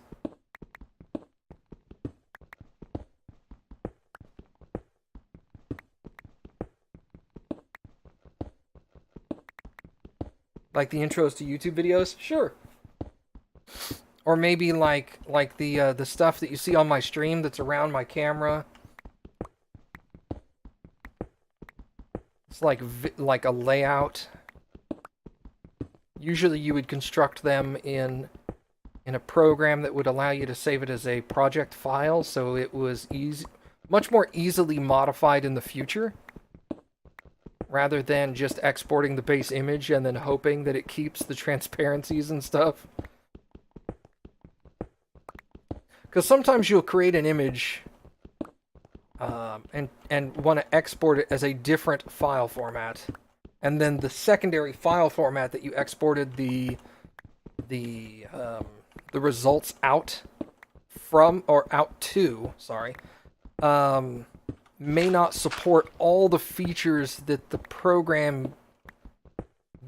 Like the intros to YouTube videos? Sure. Or maybe like the stuff that you see on my stream that's around my camera. It's like a layout. Usually you would construct them in a program that would allow you to save it as a project file, so it was much more easily modified in the future, rather than just exporting the base image and then hoping that it keeps the transparencies and stuff. Because sometimes you'll create an image and want to export it as a different file format, and then the secondary file format that you exported the results out from, or out to, sorry, may not support all the features that the program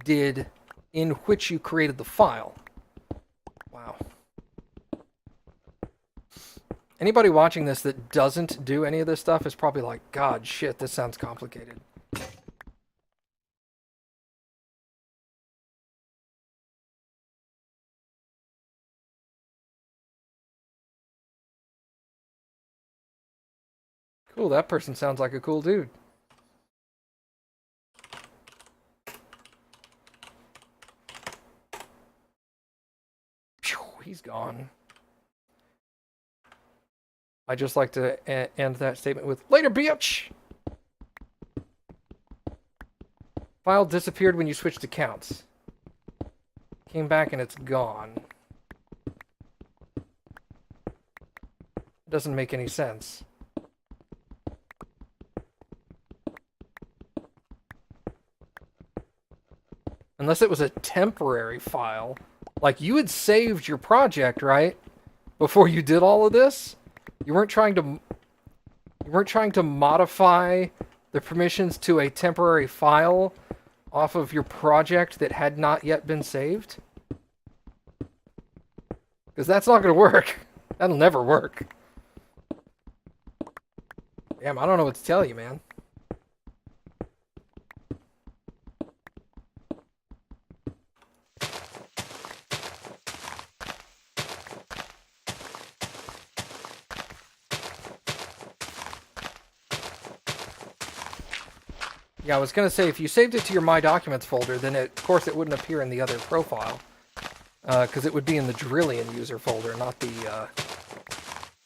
did in which you created the file. Wow. Anybody watching this that doesn't do any of this stuff is probably like, God, shit, this sounds complicated. Cool, that person sounds like a cool dude. Phew, he's gone. I just like to end that statement with, later, bitch! File disappeared when you switched accounts. Came back and it's gone. Doesn't make any sense. Unless it was a temporary file. Like, you had saved your project, right? Before you did all of this? You weren't trying to modify the permissions to a temporary file off of your project that had not yet been saved? Because that's not going to work. That'll never work. Damn, I don't know what to tell you, man. Yeah, I was going to say, if you saved it to your My Documents folder, then of course it wouldn't appear in the other profile. Because it would be in the Drillion user folder, not the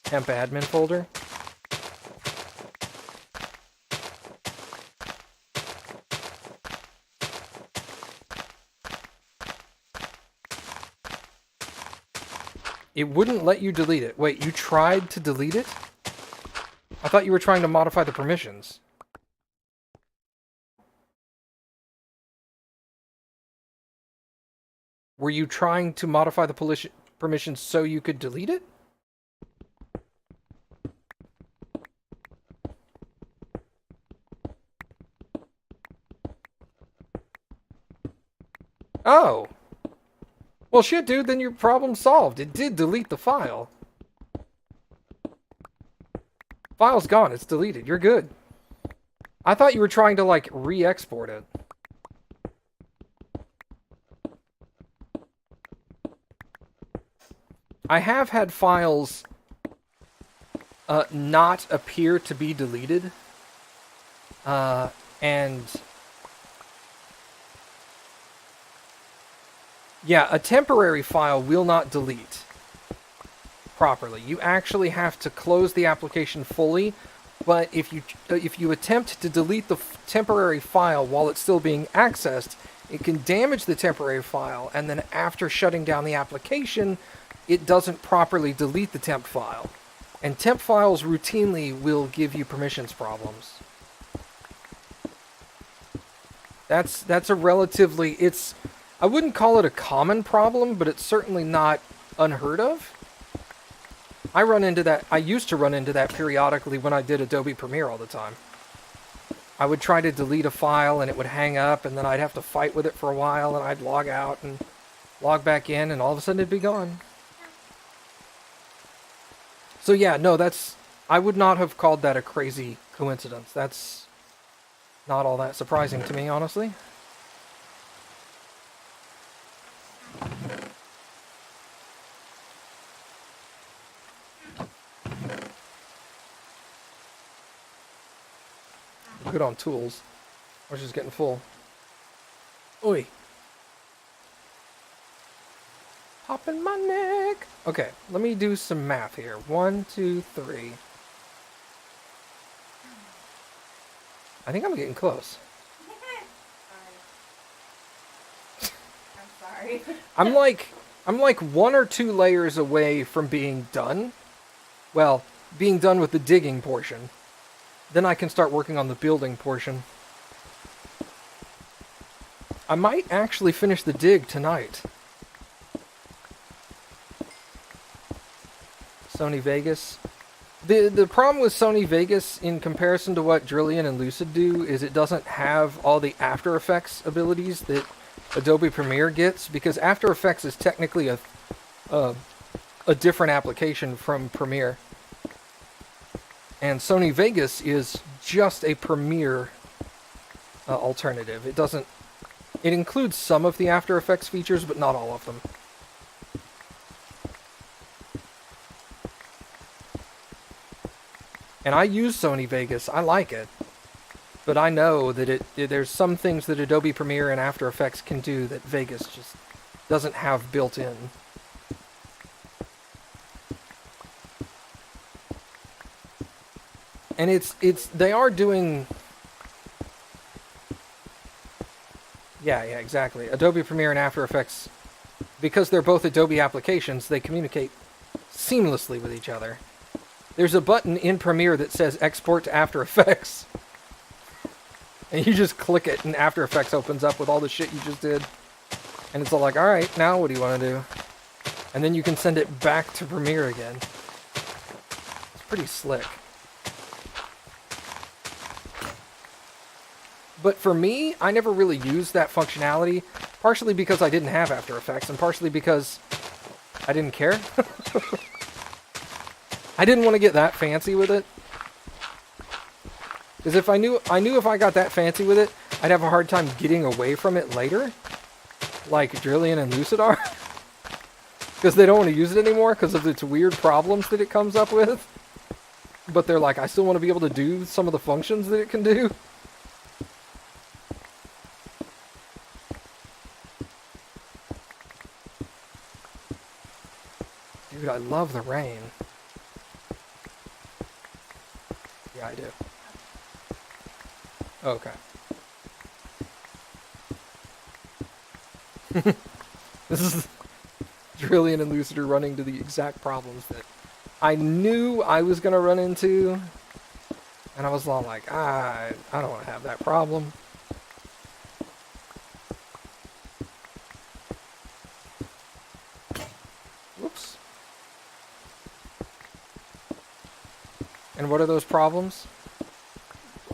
temp admin folder. It wouldn't let you delete it. Wait, you tried to delete it? I thought you were trying to modify the permissions. Were you trying to modify the permissions so you could delete it? Oh. Well, shit, dude, then your problem's solved. It did delete the file. File's gone. It's deleted. You're good. I thought you were trying to, like, re-export it. I have had files not appear to be deleted. And yeah, a temporary file will not delete properly. You actually have to close the application fully, but if you attempt to delete the temporary file while it's still being accessed, it can damage the temporary file, and then after shutting down the application, it doesn't properly delete the temp file. And temp files routinely will give you permissions problems. That's a relatively, I wouldn't call it a common problem, but it's certainly not unheard of. I used to run into that periodically when I did Adobe Premiere all the time. I would try to delete a file and it would hang up, and then I'd have to fight with it for a while, and I'd log out and log back in, and all of a sudden it'd be gone. So yeah, no, I would not have called that a crazy coincidence. That's not all that surprising to me, honestly. Good on tools. We're just getting full. Oi. Popping my neck. Okay, let me do some math here. 1, 2, 3. I think I'm getting close. I'm sorry. I'm like 1 or 2 layers away from being done. Well, being done with the digging portion. Then I can start working on the building portion. I might actually finish the dig tonight. Sony Vegas. The problem with Sony Vegas in comparison to what Drillian and Lucid do is it doesn't have all the After Effects abilities that Adobe Premiere gets, because After Effects is technically a different application from Premiere. And Sony Vegas is just a Premiere alternative. It includes some of the After Effects features, but not all of them. And I use Sony Vegas. I like it. But I know that there's some things that Adobe Premiere and After Effects can do that Vegas just doesn't have built in. And they are doing... Yeah, exactly. Adobe Premiere and After Effects, because they're both Adobe applications, they communicate seamlessly with each other. There's a button in Premiere that says Export to After Effects. And you just click it, and After Effects opens up with all the shit you just did. And it's all like, alright, now what do you want to do? And then you can send it back to Premiere again. It's pretty slick. But for me, I never really used that functionality, partially because I didn't have After Effects, and partially because I didn't care. I didn't want to get that fancy with it. Because if I knew if I got that fancy with it, I'd have a hard time getting away from it later. Like Drillian and Lucid are. Because they don't want to use it anymore because of its weird problems that it comes up with. But they're like, I still want to be able to do some of the functions that it can do. Dude, I love the rain. Yeah, I do. Okay. This is Drillian and Lucid are running to the exact problems that I knew I was going to run into. And I was all like, I don't want to have that problem. Whoops. And what are those problems?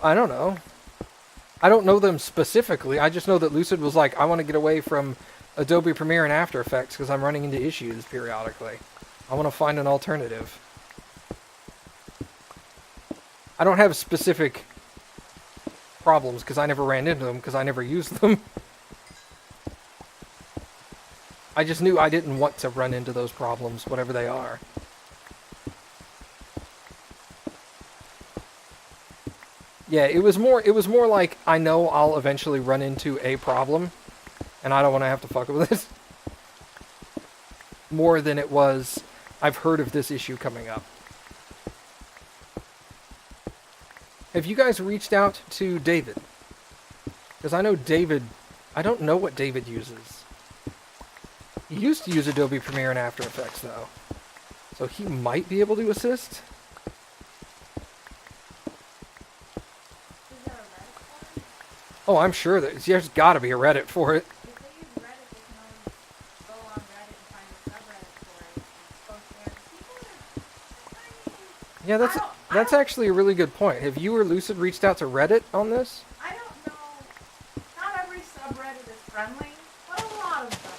I don't know. I don't know them specifically. I just know that Lucid was like, I want to get away from Adobe Premiere and After Effects because I'm running into issues periodically. I want to find an alternative. I don't have specific problems because I never ran into them because I never used them. I just knew I didn't want to run into those problems, whatever they are. Yeah, it was more like, I know I'll eventually run into a problem, and I don't want to have to fuck with it. More than it was, I've heard of this issue coming up. Have you guys reached out to David? Because I know David, I don't know what David uses. He used to use Adobe Premiere and After Effects, though. So he might be able to assist. Oh, I'm sure there's got to be a Reddit for it. If they use Reddit, they can always go on Reddit and find a subreddit for it and post there. Yeah, I don't, I that's don't, actually a really good point. Have you or Lucid reached out to Reddit on this? I don't know. Not every subreddit is friendly, but a lot of them are.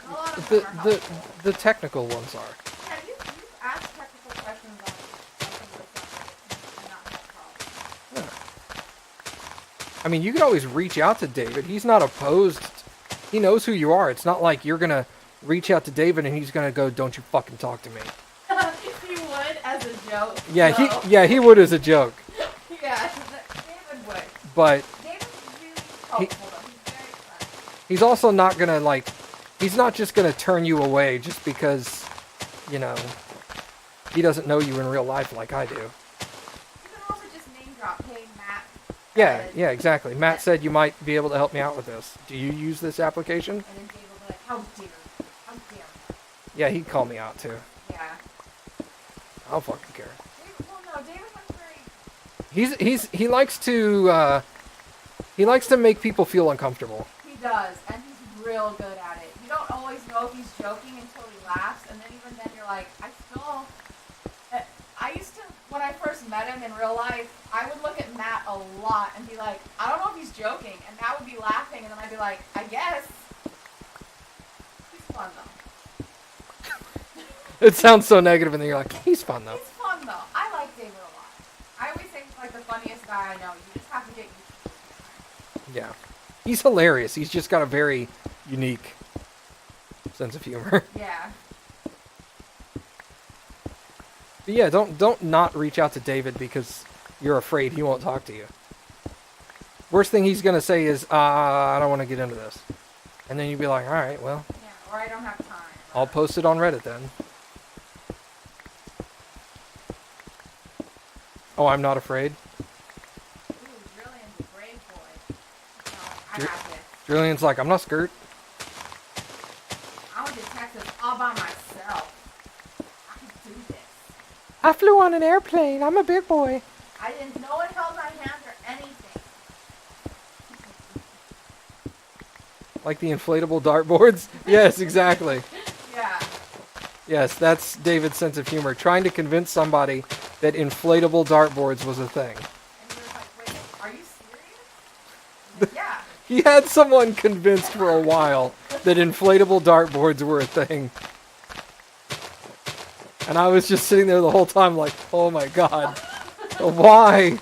And a lot of them are helpful. The technical ones are. Yeah, you've asked technical questions on some of the subreddits and not had problems. I mean, you could always reach out to David. He's not opposed. He knows who you are. It's not like you're gonna reach out to David and he's gonna go, "Don't you fucking talk to me." He would as a joke. Yeah, so. he would as a joke. Yeah, David would. But David's really helpful though. He's very friendly. he's also not gonna like. He's not just gonna turn you away just because, you know, he doesn't know you in real life like I do. You can also just name drop, hey Matt. Yeah, exactly. Matt said you might be able to help me out with this. Do you use this application? And then David will be like, how dare you? How dare you? Yeah, he'd call me out too. Yeah. I don't fucking care. David was very. He likes to make people feel uncomfortable. He does, and he's real good at it. You don't always know if he's joking until he laughs, and then even then you're like, I used to, when I first met him in real life, I would look at Matt a lot and be like, I don't know if he's joking, and Matt would be laughing, and then I'd be like, I guess. He's fun though. It sounds so negative, and then you're like, he's fun though. He's fun though. I like David a lot. I always think he's like the funniest guy I know. You just have to get used to it. Yeah. He's hilarious. He's just got a very unique sense of humor. Yeah. But yeah, don't not reach out to David because you're afraid he won't talk to you. Worst thing he's gonna say is, I don't want to get into this. And then you'd be like, alright, well, Yeah, or I don't have time. I'll post it on Reddit then. Oh, I'm not afraid? Ooh, Brilliant's a brave boy. No, I got this. Julian's like, I'm not scared. I went to Texas all by myself. I can do this. I flew on an airplane. I'm a big boy. I didn't. No one held my hand or anything. Like the inflatable dartboards? Yes, exactly. Yeah. Yes, that's David's sense of humor. Trying to convince somebody that inflatable dartboards was a thing. And he was like, "Wait, are you serious?" Like, yeah. He had someone convinced for a while that inflatable dartboards were a thing. And I was just sitting there the whole time like, oh my god. Why?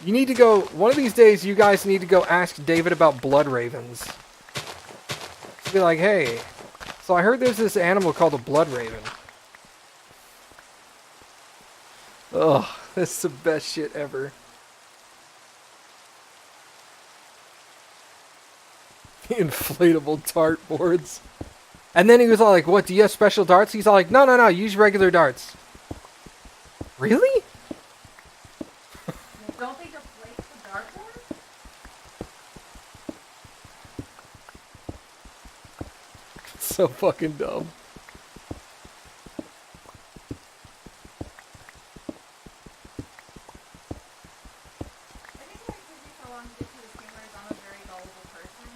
You need to go, one of these days you guys need to go ask David about blood ravens. Just be like, hey, so I heard there's this animal called a blood raven. Ugh, this is the best shit ever. Inflatable dartboards. And then he was all like, what, do you have special darts? He's all like, no, use regular darts. Really? Don't they deflate the dartboard? It's so fucking dumb. I think what took me so long to get to this humor is I'm a very gullible person.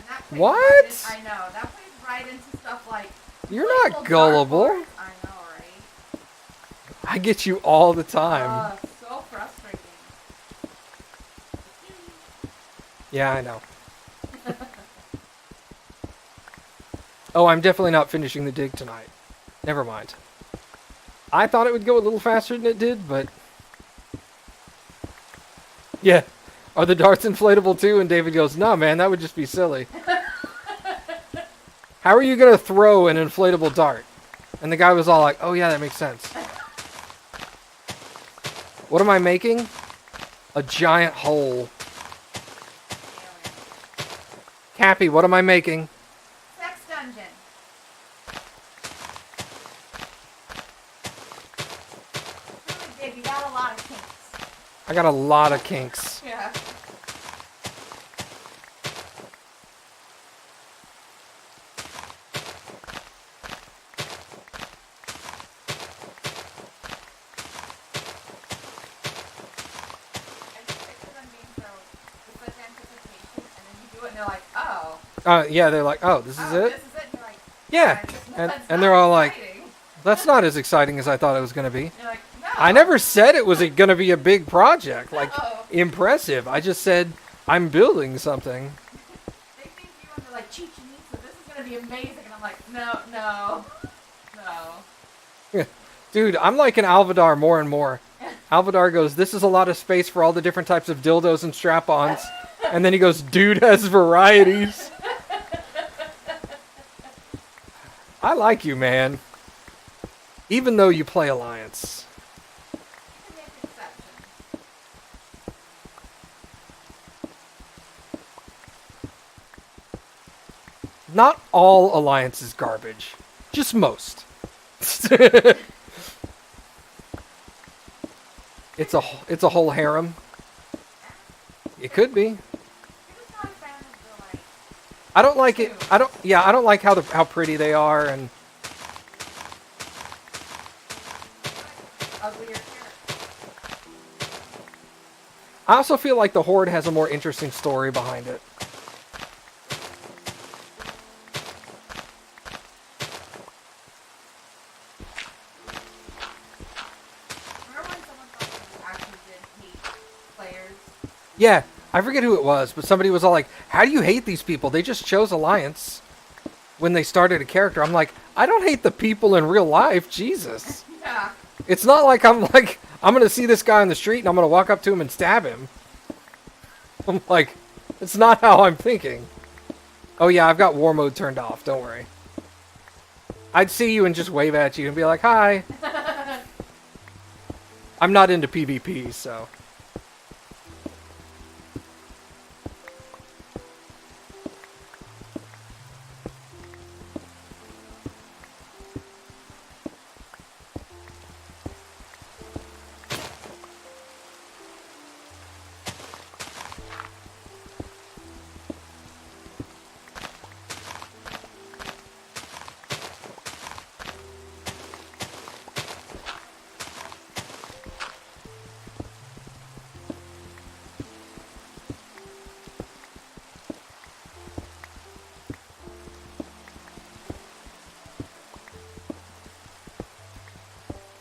And that plays What? Right in, I know. That plays right into stuff like. You're not inflatable gullible. dartboards. I know, right? I get you all the time. So frustrating. Yeah, I know. Oh, I'm definitely not finishing the dig tonight. Never mind. I thought it would go a little faster than it did, but... Yeah. Are the darts inflatable too? And David goes, no, man, that would just be silly. How are you going to throw an inflatable dart? And the guy was all like, oh yeah, that makes sense. What am I making? A giant hole. Cappy, what am I making? Sex dungeon. Really big. You got a lot of kinks. I got a lot of kinks. Yeah. I just picture them being so they're like, oh. Yeah, they're like, oh, this is it? This is it? And you're like, Yeah. that's And they're all like, exciting. that's not as exciting as I thought it was going to be. And you're like, no. I never said it was going to be a big project, like No. impressive. I just said I'm building something. They think you and they're like, Chi-Chi, so this is going to be amazing. And I'm like, no, no, no. Dude, I'm liking Alvadar more and more. Alvadar goes, this is a lot of space for all the different types of dildos and strap-ons. And then he goes, dude has varieties. I like you, man. Even though you play Alliance. You can make exceptions. Not all Alliance is garbage. Just most. It's a whole harem. It could be. You're just not a fan of the, like, I don't like it. I don't like how pretty they are and uglier characters. I also feel like the Horde has a more interesting story behind it. Remember when someone thought you actually did hate players? Yeah, I forget who it was, but somebody was all like, how do you hate these people? They just chose Alliance when they started a character. I'm like, I don't hate the people in real life. Jesus. Yeah. It's not like I'm going to see this guy on the street and I'm going to walk up to him and stab him. I'm like, it's not how I'm thinking. Oh yeah, I've got war mode turned off. Don't worry. I'd see you and just wave at you and be like, hi. I'm not into PvP, so.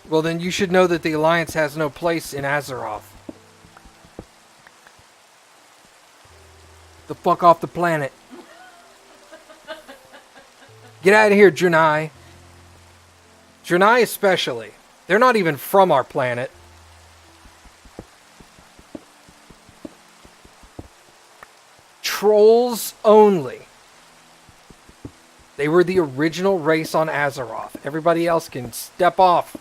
Well, then you should know that the Alliance has no place in Azeroth. The fuck off the planet. Get out of here, Draenei. Draenei especially. They're not even from our planet. Trolls only. They were the original race on Azeroth. Everybody else can step off.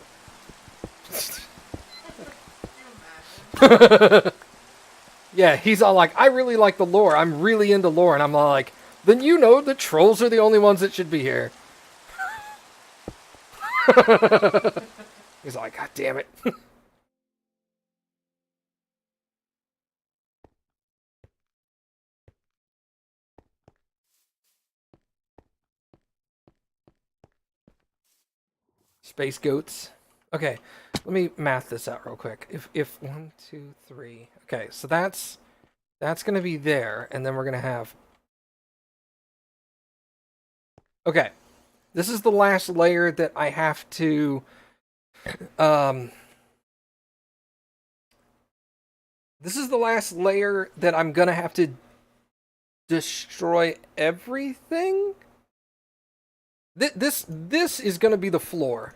Yeah, he's all like, I really like the lore. I'm really into lore. And I'm all like, then you know the trolls are the only ones that should be here. He's like, God damn it. Space goats. Okay, let me math this out real quick. If 1, 2, 3. Okay, so that's gonna be there, and then we're gonna have. Okay, this is the last layer that I have to. This is the last layer that I'm gonna have to destroy everything. This is gonna be the floor.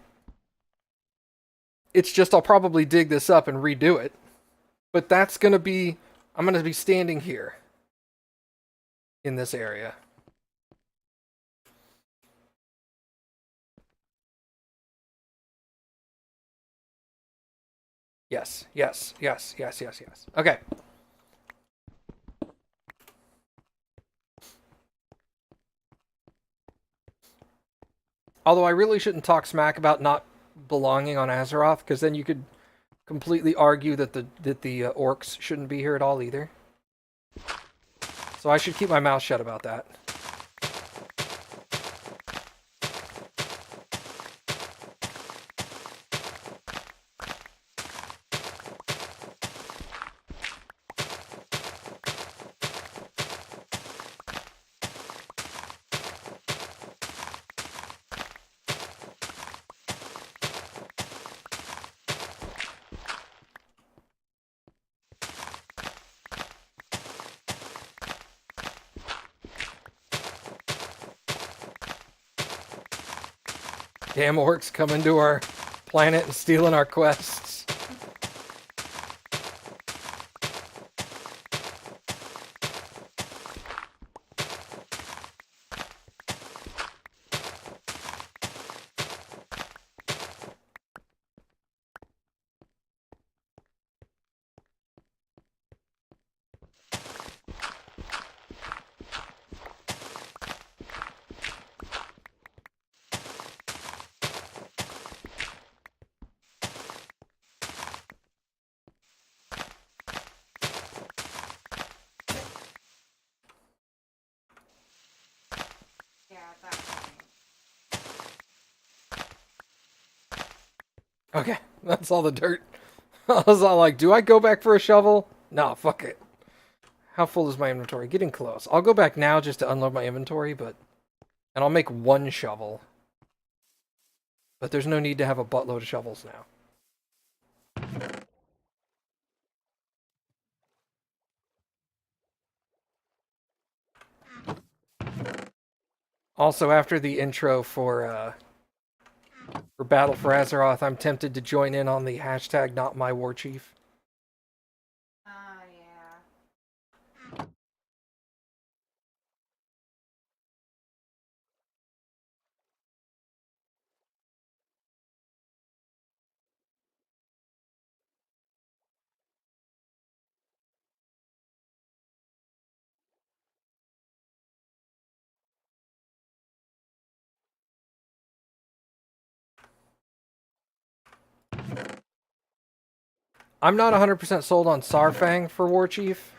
It's just I'll probably dig this up and redo it. But that's going to be... I'm going to be standing here. In this area. Yes, yes, yes, yes, yes, yes. Okay. Although I really shouldn't talk smack about not belonging on Azeroth, because then you could completely argue that the orcs shouldn't be here at all either. So I should keep my mouth shut about that. Damn orcs coming to our planet and stealing our quests. Yeah, at that point. Okay, that's all the dirt. I was all like, do I go back for a shovel? No, fuck it. How full is my inventory? Getting close. I'll go back now just to unload my inventory, and I'll make one shovel. But there's no need to have a buttload of shovels now. Also, after the intro for Battle for Azeroth, I'm tempted to join in on the hashtag Not My War Chief. Yeah. I'm not 100% sold on Sarfang for War Chief.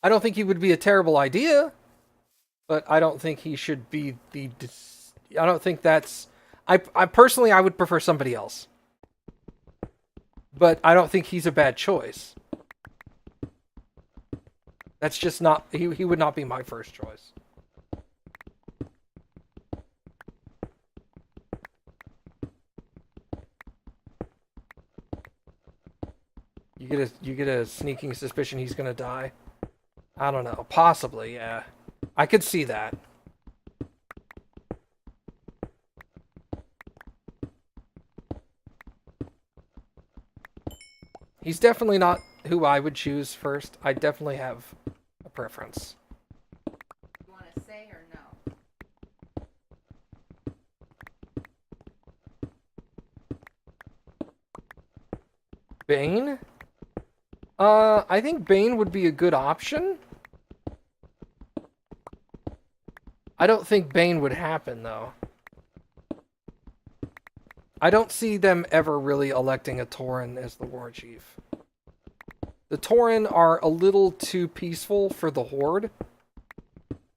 I don't think he would be a terrible idea, but I don't think he should be the... I don't think that's... I personally, I would prefer somebody else. But I don't think he's a bad choice. That's just not... He would not be my first choice. You get a sneaking suspicion he's gonna die. I don't know. Possibly, yeah. I could see that. He's definitely not who I would choose first. I definitely have a preference. You want to say or no? Bane? I think Bane would be a good option. I don't think Bane would happen, though. I don't see them ever really electing a Tauren as the war chief. The Tauren are a little too peaceful for the Horde.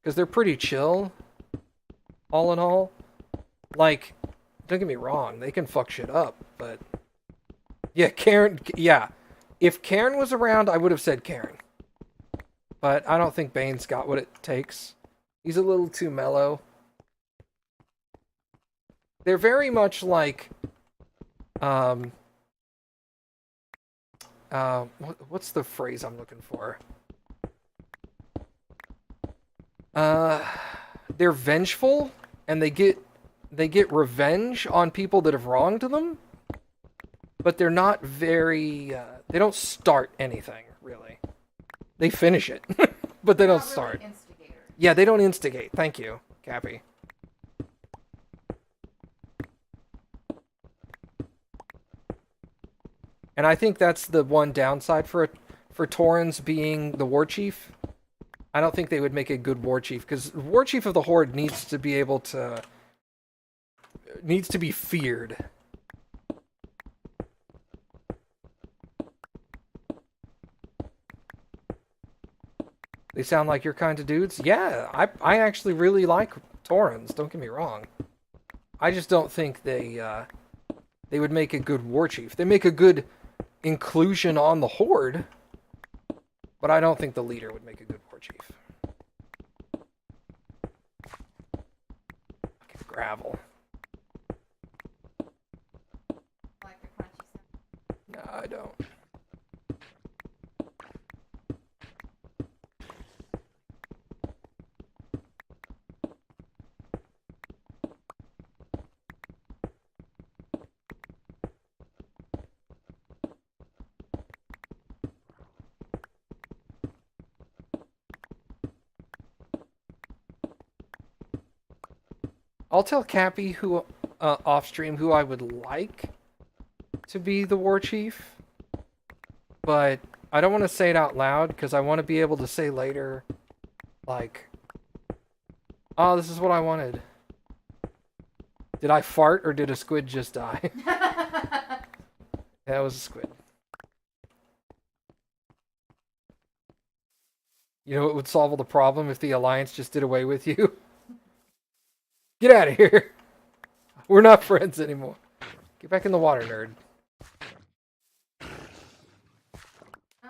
Because they're pretty chill. All in all. Like, don't get me wrong, they can fuck shit up, but... Yeah, Karen... Yeah. If Karen was around, I would have said Karen. But I don't think Bane's got what it takes. He's a little too mellow. They're very much like... what's the phrase I'm looking for? They're vengeful, and they get revenge on people that have wronged them. But they're not very... they don't start anything, really. They finish it, but they don't start. Really yeah, they don't instigate. Thank you, Cappy. And I think that's the one downside for Taurens being the war chief. I don't think they would make a good war chief, because war chief of the Horde needs to be able to... needs to be feared. They sound like your kind of dudes? Yeah, I actually really like Taurens, don't get me wrong. I just don't think they would make a good war chief. They make a good inclusion on the Horde, but I don't think the leader would make a good war chief. Fucking gravel. Like the crunchy sound. No, I don't. I'll tell Cappy who off stream who I would like to be the war chief, but I don't want to say it out loud because I want to be able to say later, like, oh, this is what I wanted. Did I fart or did a squid just die? That was a squid. You know what would solve all the problem if the Alliance just did away with you? Get out of here. We're not friends anymore. Get back in the water, nerd. Oh,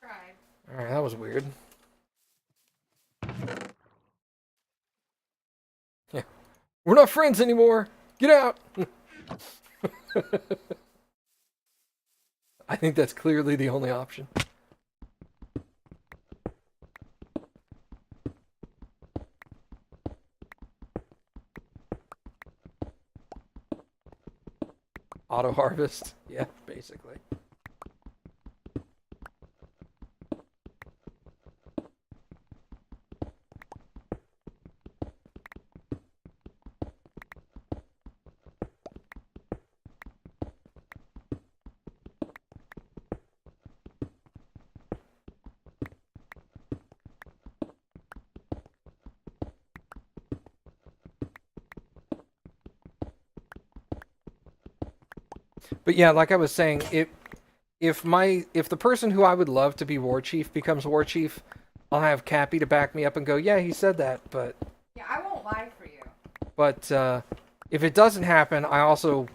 tried. Alright, that was weird. Yeah. We're not friends anymore. Get out. I think that's clearly the only option. Auto harvest. Yeah, basically. But yeah, like I was saying, if the person who I would love to be war chief becomes war chief, I'll have Cappy to back me up and go, yeah, he said that, but Yeah, I won't lie for you. but if it doesn't happen, I'm also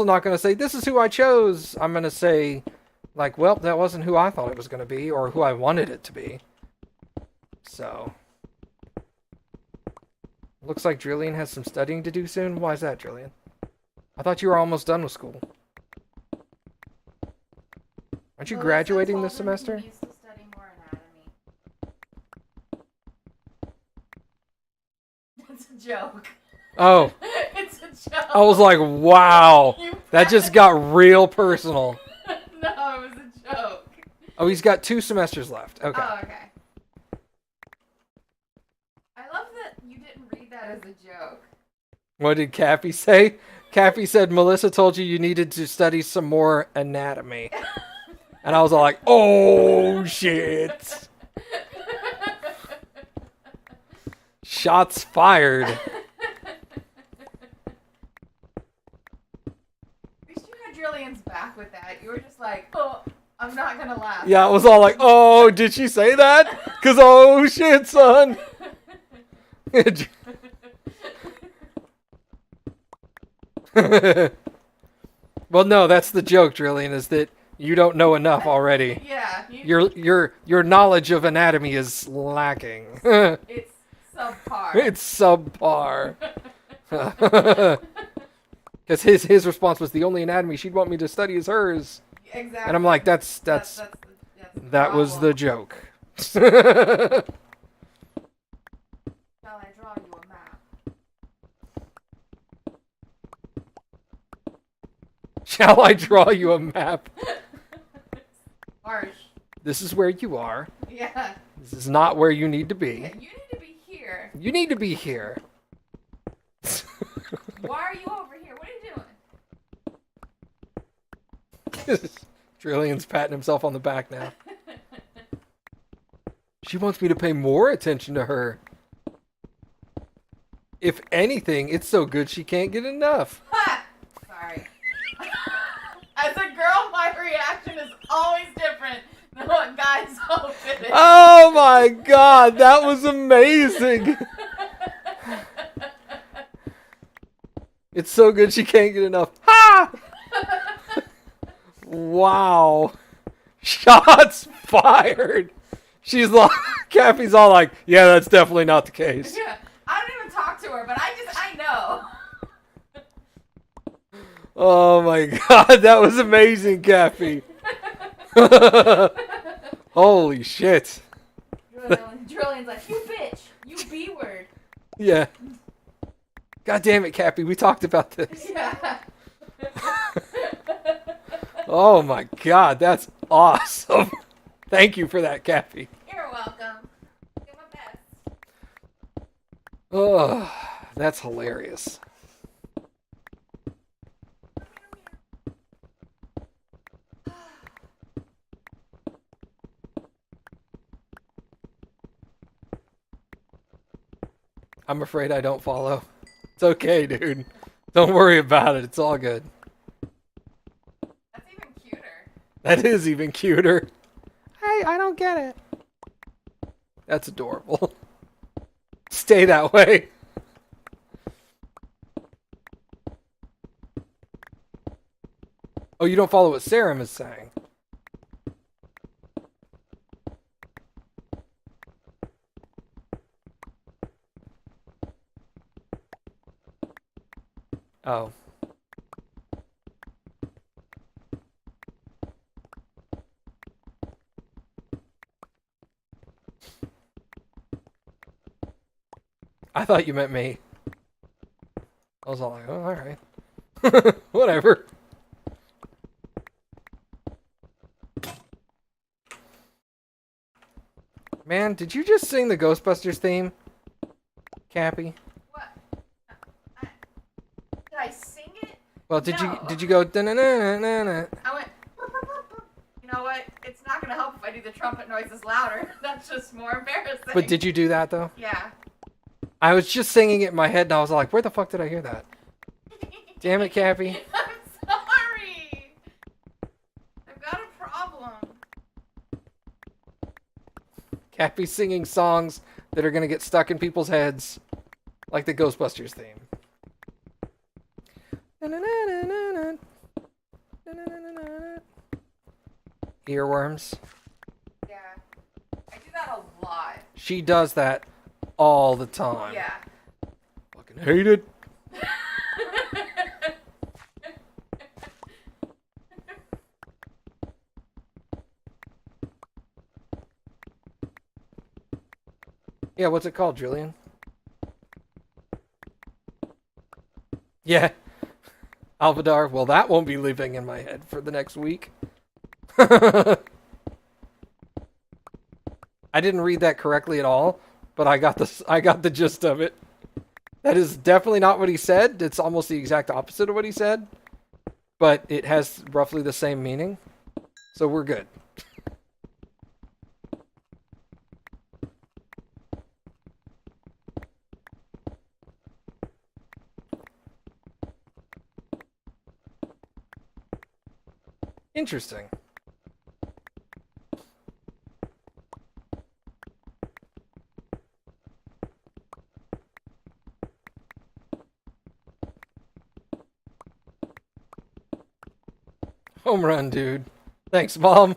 not going to say this is who I chose. I'm going to say like, well, that wasn't who I thought it was going to be or who I wanted it to be. So looks like Drillian has some studying to do soon. Why is that, Drillian? I thought you were almost done with school. Aren't you graduating this semester? He needs to study more anatomy. It's a joke. Oh, It's a joke. I was like, wow, that just got real personal. No, it was a joke. Oh, he's got 2 semesters left. Okay. Oh, okay. I love that you didn't read that as a joke. What did Cappy say? Cappy said, Melissa told you needed to study some more anatomy. And I was all like, oh, shit. Shots fired. At least you had Drillian's back with that. You were just like, oh, I'm not gonna laugh. Yeah, I was all like, oh, did she say that? Because, oh, shit, son. Well, no, that's the joke, Drillian, is that you don't know enough already. Yeah. Your knowledge of anatomy is lacking. It's subpar. It's subpar. Because his response was the only anatomy she'd want me to study is hers. Exactly. And I'm like, that's the that was problem. the joke. Shall I draw you a map? Shall I draw you a map? Harsh. This is where you are. Yeah. This is not where you need to be. You need to be here. You need to be here. Why are you over here? What are you doing? Trillian's patting himself on the back now. She wants me to pay more attention to her. If anything, it's so good she can't get enough. Ha! Sorry. As a girl, my reaction is always different than what guys hope it is. Oh my god, that was amazing. It's so good she can't get enough. Ha! Wow. Shots fired. She's like, Cappy's all like, yeah, that's definitely not the case. Yeah, I don't even talk to her, but I know. Oh my god, that was amazing, Cappy. Holy shit. Drillian's like, you bitch, you B word. Yeah. God damn it, Cappy, we talked about this. Yeah. Oh my god, that's awesome. Thank you for that, Cappy. You're welcome. Do my best. Oh, That's hilarious. I'm afraid I don't follow. It's okay, dude. Don't worry about it. It's all good. That's even cuter. That is even cuter. Hey, I don't get it. That's adorable. Stay that way. Oh, you don't follow what Sarum is saying. Oh. I thought you meant me. I was all like, oh, alright. Whatever. Man, did you just sing the Ghostbusters theme? Cappy? What? Did I sing it? Well, did No. you go da-na-na-na-na-na? I went. You know what? It's not gonna help if I do the trumpet noises louder. That's just more embarrassing. But did you do that though? Yeah. I was just singing it in my head and I was like, where the fuck did I hear that? Damn it, Cappy. I'm sorry. I've got a problem. Cappy's singing songs that are gonna get stuck in people's heads, like the Ghostbusters theme. Earworms. Yeah. I do that a lot. She does that all the time. Yeah. Fucking hate it. Yeah, what's it called, Julian? Yeah. Alvadar. Well, that won't be living in my head for the next week. I didn't read that correctly at all, but I got the gist of it. That is definitely not what he said. It's almost the exact opposite of what he said, but it has roughly the same meaning. So we're good. Interesting. Home run, dude. Thanks, Mom.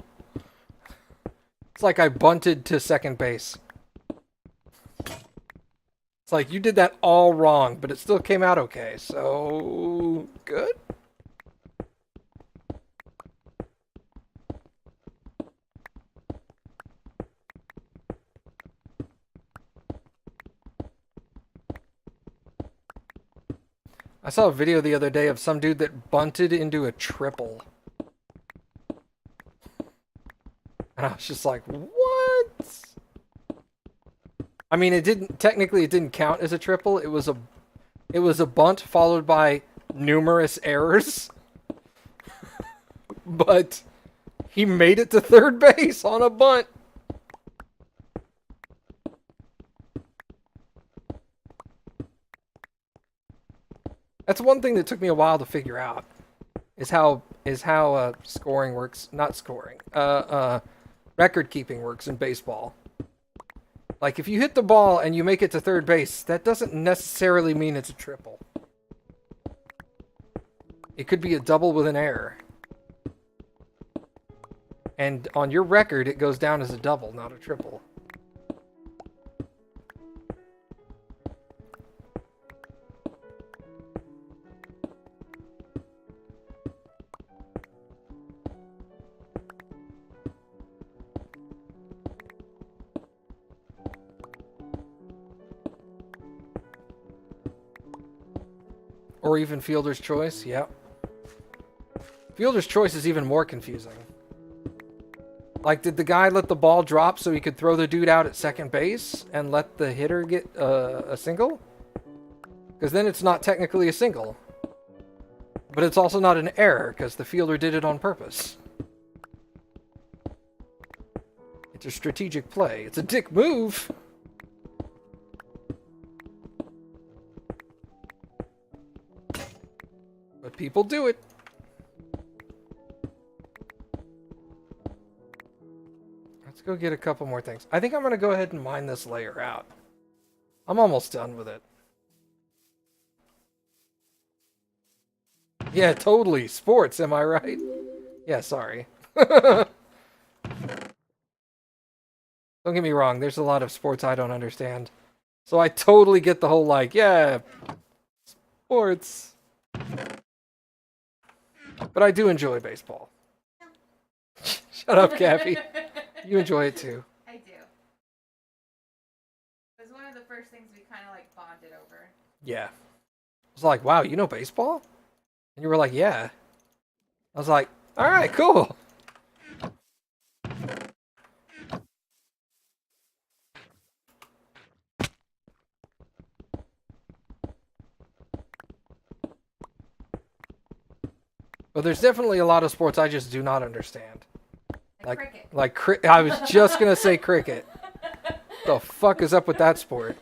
It's like I bunted to second base. It's like you did that all wrong, but it still came out okay. So, good? I saw a video the other day of some dude that bunted into a triple. And I was just like, what? I mean, it didn't count as a triple. It was a bunt followed by numerous errors. But he made it to third base on a bunt. That's one thing that took me a while to figure out. Is how scoring works. Not scoring. Record keeping works in baseball. Like, if you hit the ball and you make it to third base, that doesn't necessarily mean it's a triple. It could be a double with an error. And on your record, it goes down as a double, not a triple. Or even fielder's choice, yep. Fielder's choice is even more confusing. Like, did the guy let the ball drop so he could throw the dude out at second base and let the hitter get a single? Because then it's not technically a single. But it's also not an error, because the fielder did it on purpose. It's a strategic play. It's a dick move! But people do it. Let's go get a couple more things. I think I'm going to go ahead and mine this layer out. I'm almost done with it. Yeah, totally. Sports, am I right? Yeah, sorry. Don't get me wrong, there's a lot of sports I don't understand. So I totally get the whole, like, yeah, sports. But I do enjoy baseball. Shut up, Cappy. You enjoy it too. I do. It was one of the first things we kind of like bonded over. Yeah. I was like, wow, you know baseball? And you were like, yeah. I was like, all right, cool. But there's definitely a lot of sports I just do not understand. Like cricket. I was just going to say cricket. The fuck is up with that sport?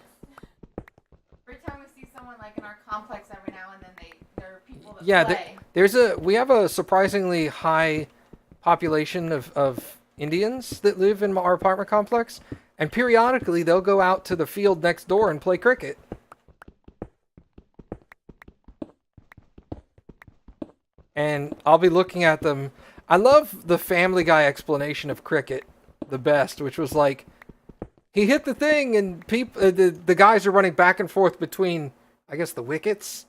Every time we see someone like in our complex every now and then there are people that play. We have a surprisingly high population of Indians that live in our apartment complex, and periodically they'll go out to the field next door and play cricket. And I'll be looking at them. I love the Family Guy explanation of cricket the best, which was like, he hit the thing and the guys are running back and forth between, I guess, the wickets.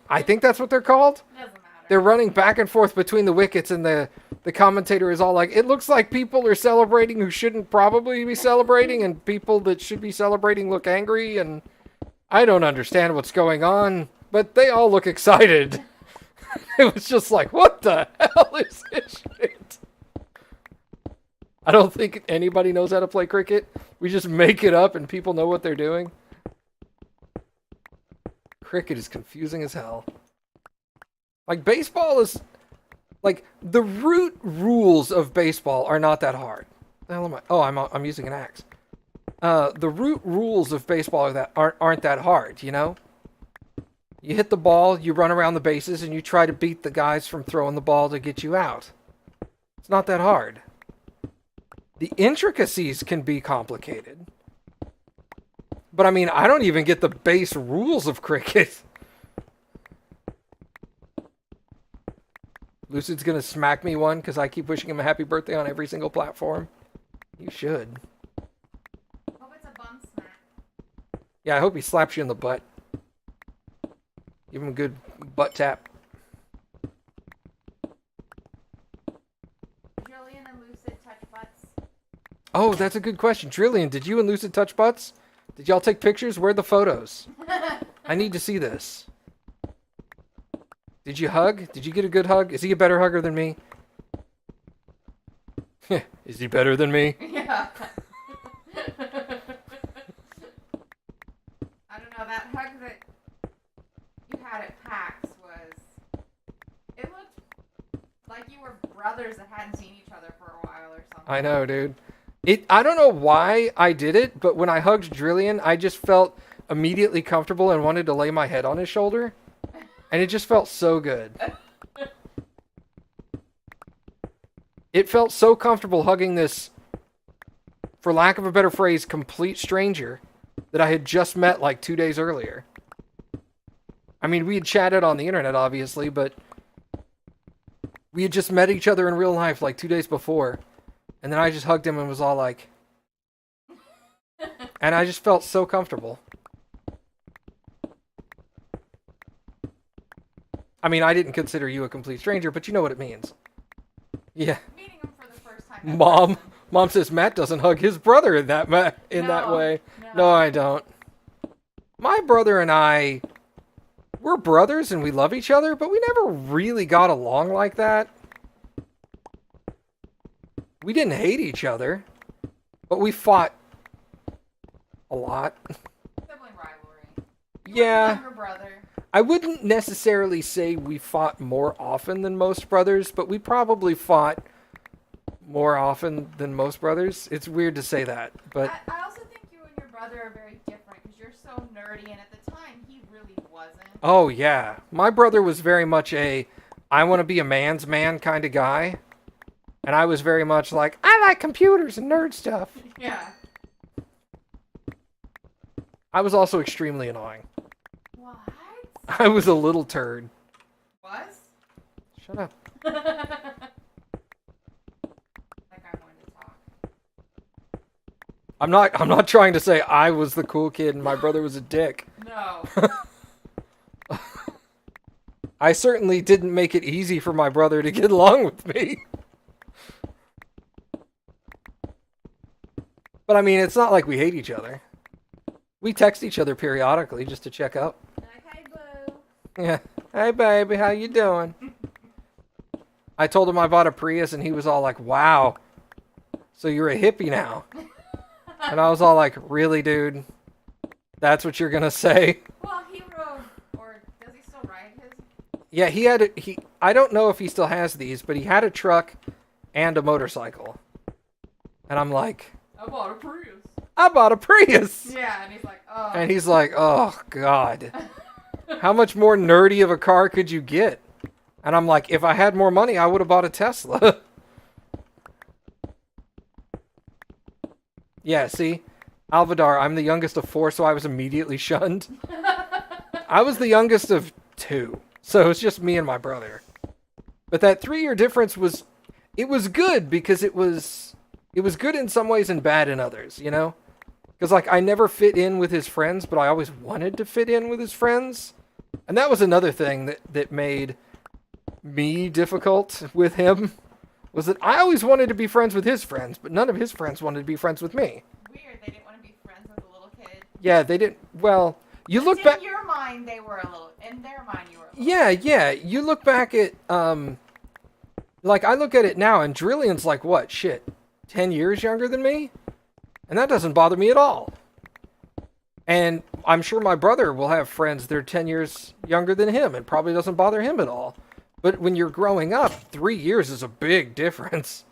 I think that's what they're called. Doesn't matter. They're running back and forth between the wickets, and the commentator is all like, it looks like people are celebrating who shouldn't probably be celebrating, and people that should be celebrating look angry, and I don't understand what's going on, but they all look excited. It was just like, what the hell is this shit? I don't think anybody knows how to play cricket. We just make it up and people know what they're doing. Cricket is confusing as hell. Like, baseball is... Like, the root rules of baseball are not that hard. The hell am I? Oh, I'm using an axe. The root rules of baseball aren't that hard, you know? You hit the ball, you run around the bases, and you try to beat the guys from throwing the ball to get you out. It's not that hard. The intricacies can be complicated. But I mean, I don't even get the base rules of cricket. Lucid's gonna smack me one because I keep wishing him a happy birthday on every single platform. You should. Hope it's a bum smack. Yeah, I hope he slaps you in the butt. Give him a good butt tap. Jillian and Lucid touch butts. Oh, that's a good question. Trillian, did you and Lucid touch butts? Did y'all take pictures? Where are the photos? I need to see this. Did you hug? Did you get a good hug? Is he a better hugger than me? Is he better than me? Yeah. I don't know, that hug that you had at PAX it looked like you were brothers that hadn't seen each other for a while or something. I know, dude. I don't know why I did it, but when I hugged Drillian, I just felt immediately comfortable and wanted to lay my head on his shoulder. And it just felt so good. It felt so comfortable hugging this, for lack of a better phrase, complete stranger that I had just met like 2 days earlier. I mean, we had chatted on the internet, obviously, but we had just met each other in real life like 2 days before. And then I just hugged him and was all like... And I just felt so comfortable. I mean, I didn't consider you a complete stranger, but you know what it means. Yeah. Meeting him for the first time. Mom says Matt doesn't hug his brother in that way. No, I don't. My brother and I, we're brothers and we love each other, but we never really got along like that. We didn't hate each other, but we fought a lot. Sibling rivalry. Yeah. Younger brother. I wouldn't necessarily say we fought more often than most brothers, but we probably fought more often than most brothers. It's weird to say that, but I also think you and your brother are very different because you're so nerdy, and at the time he really wasn't. oh yeah, my brother was very much a I want to be a man's man kind of guy, and I was very much like I like computers and nerd stuff. Yeah. I was also extremely annoying. What? I was a little turd. Was? Shut up. Like I wanted to talk. I'm not trying to say I was the cool kid and my brother was a dick. No. I certainly didn't make it easy for my brother to get along with me. But I mean, it's not like we hate each other. We text each other periodically just to check up. Like, hey, boo. Yeah. Hey, baby, how you doing? I told him I bought a Prius, and he was all like, wow, so you're a hippie now. And I was all like, really, dude? That's what you're going to say? Well, he rode, or does he still ride his? Yeah, I don't know if he still has these, but he had a truck and a motorcycle. And I'm like, I bought a Prius. I bought a Prius! Yeah, and he's like, oh. And he's like, oh, God. How much more nerdy of a car could you get? And I'm like, if I had more money, I would have bought a Tesla. Yeah, see? Alvadar, I'm the youngest of 4, so I was immediately shunned. I was the youngest of 2, so it's just me and my brother. But that 3-year difference was good because it was good in some ways and bad in others, you know? Because, like, I never fit in with his friends, but I always wanted to fit in with his friends. And that was another thing that made me difficult with him, was that I always wanted to be friends with his friends, but none of his friends wanted to be friends with me. Weird, they didn't want to be friends with a little kid. Yeah, they didn't. Well, you look back. In your mind, they were a little. In their mind, you were a little. Yeah. You look back at like I look at it now, and Drillion's like what? Shit, 10 years younger than me, and that doesn't bother me at all. And I'm sure my brother will have friends that are 10 years younger than him. It probably doesn't bother him at all. But when you're growing up, 3 years is a big difference.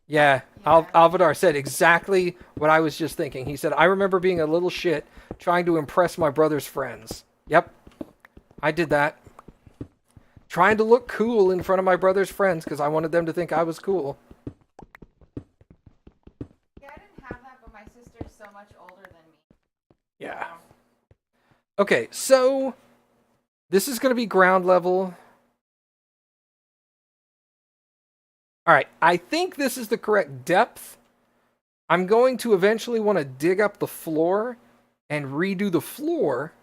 Yeah, Alvadar said exactly what I was just thinking. He said, I remember being a little shit trying to impress my brother's friends. Yep, I did that. Trying to look cool in front of my brother's friends because I wanted them to think I was cool. Yeah, I didn't have that, but my sister's so much older than me. Yeah. Okay, so this is going to be ground level. All right, I think this is the correct depth. I'm going to eventually want to dig up the floor and redo the floor.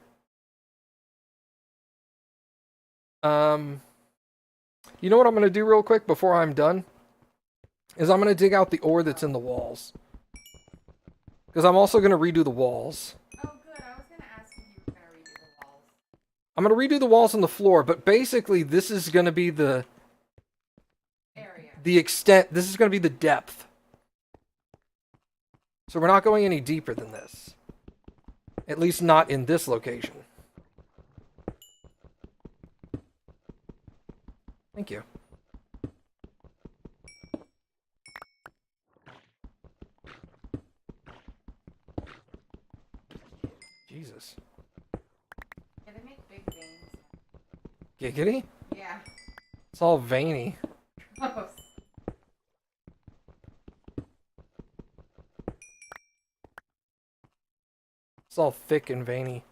You know what I'm going to do real quick before I'm done? Is I'm going to dig out the ore that's in the walls. Because I'm also going to redo the walls. Oh, good. I was going to ask if you were going to redo the walls. I'm going to redo the walls and the floor, but basically this is going to be the area. The extent, this is going to be the depth. So we're not going any deeper than this. At least not in this location. Thank you. Jesus. Yeah, they make big veins. Giggity? Yeah. It's all veiny. Gross. It's all thick and veiny.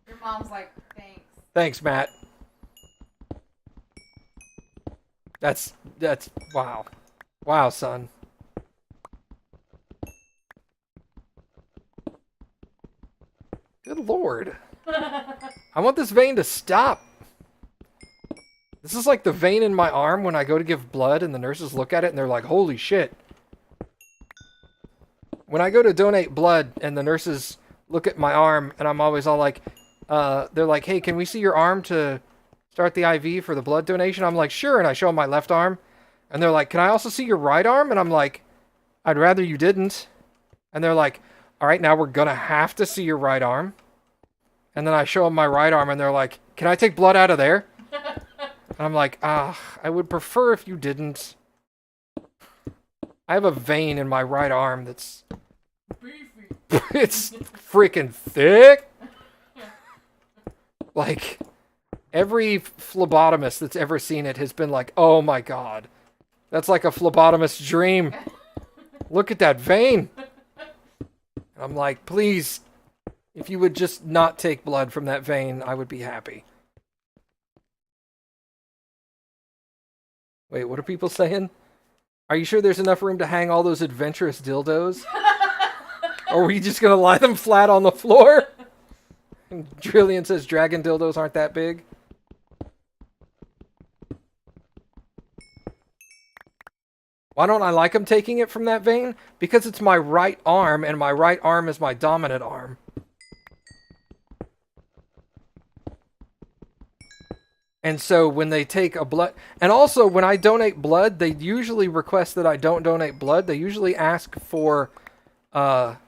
Your mom's like, thanks. Thanks, Matt. That's wow. Wow, son. Good lord. I want this vein to stop. This is like the vein in my arm when I go to give blood and the nurses look at it and they're like, holy shit. When I go to donate blood and the nurses look at my arm and I'm always all like, they're like, hey, can we see your arm to start the IV for the blood donation? I'm like, sure. And I show them my left arm. And they're like, can I also see your right arm? And I'm like, I'd rather you didn't. And they're like, all right, now we're going to have to see your right arm. And then I show them my right arm, and they're like, can I take blood out of there? And I'm like, I would prefer if you didn't. I have a vein in my right arm that's... beefy. It's freaking thick. Like, every phlebotomist that's ever seen it has been like, oh my god. That's like a phlebotomist's dream. Look at that vein. I'm like, please, if you would just not take blood from that vein, I would be happy. Wait, what are people saying? Are you sure there's enough room to hang all those adventurous dildos? Or are we just going to lie them flat on the floor? And Trillian says dragon dildos aren't that big. Why don't I like him taking it from that vein? Because it's my right arm, and my right arm is my dominant arm. And so when they take a blood... And also, when I donate blood, they usually request that I don't donate blood. They usually ask for... Plasma.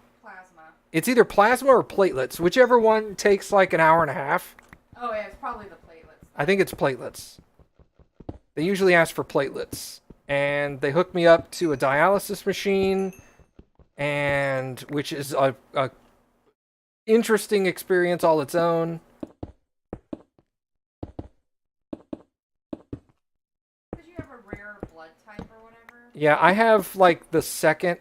It's either plasma or platelets. Whichever one takes like an hour and a half. Oh, yeah, it's probably the platelets. I think it's platelets. They usually ask for platelets. And they hook me up to a dialysis machine, and which is a interesting experience all its own. Did you have a rare blood type or whatever? Yeah, I have like the second.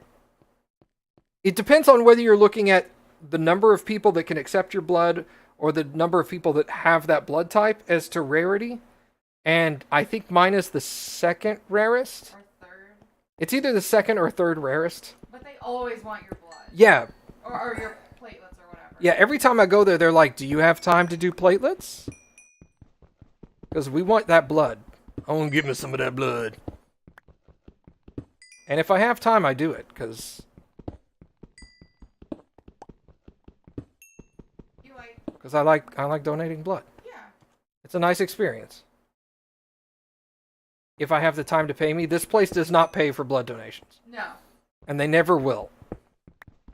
It depends on whether you're looking at the number of people that can accept your blood or the number of people that have that blood type as to rarity. And I think mine is the second rarest. Or third. It's either the second or third rarest. But they always want your blood. Yeah. Or your platelets or whatever. Yeah, every time I go there, they're like, do you have time to do platelets? Because we want that blood. I want to give me some of that blood. And if I have time, I do it, because... Because I like donating blood. Yeah. It's a nice experience. If I have the time to pay me, this place does not pay for blood donations. No. And they never will.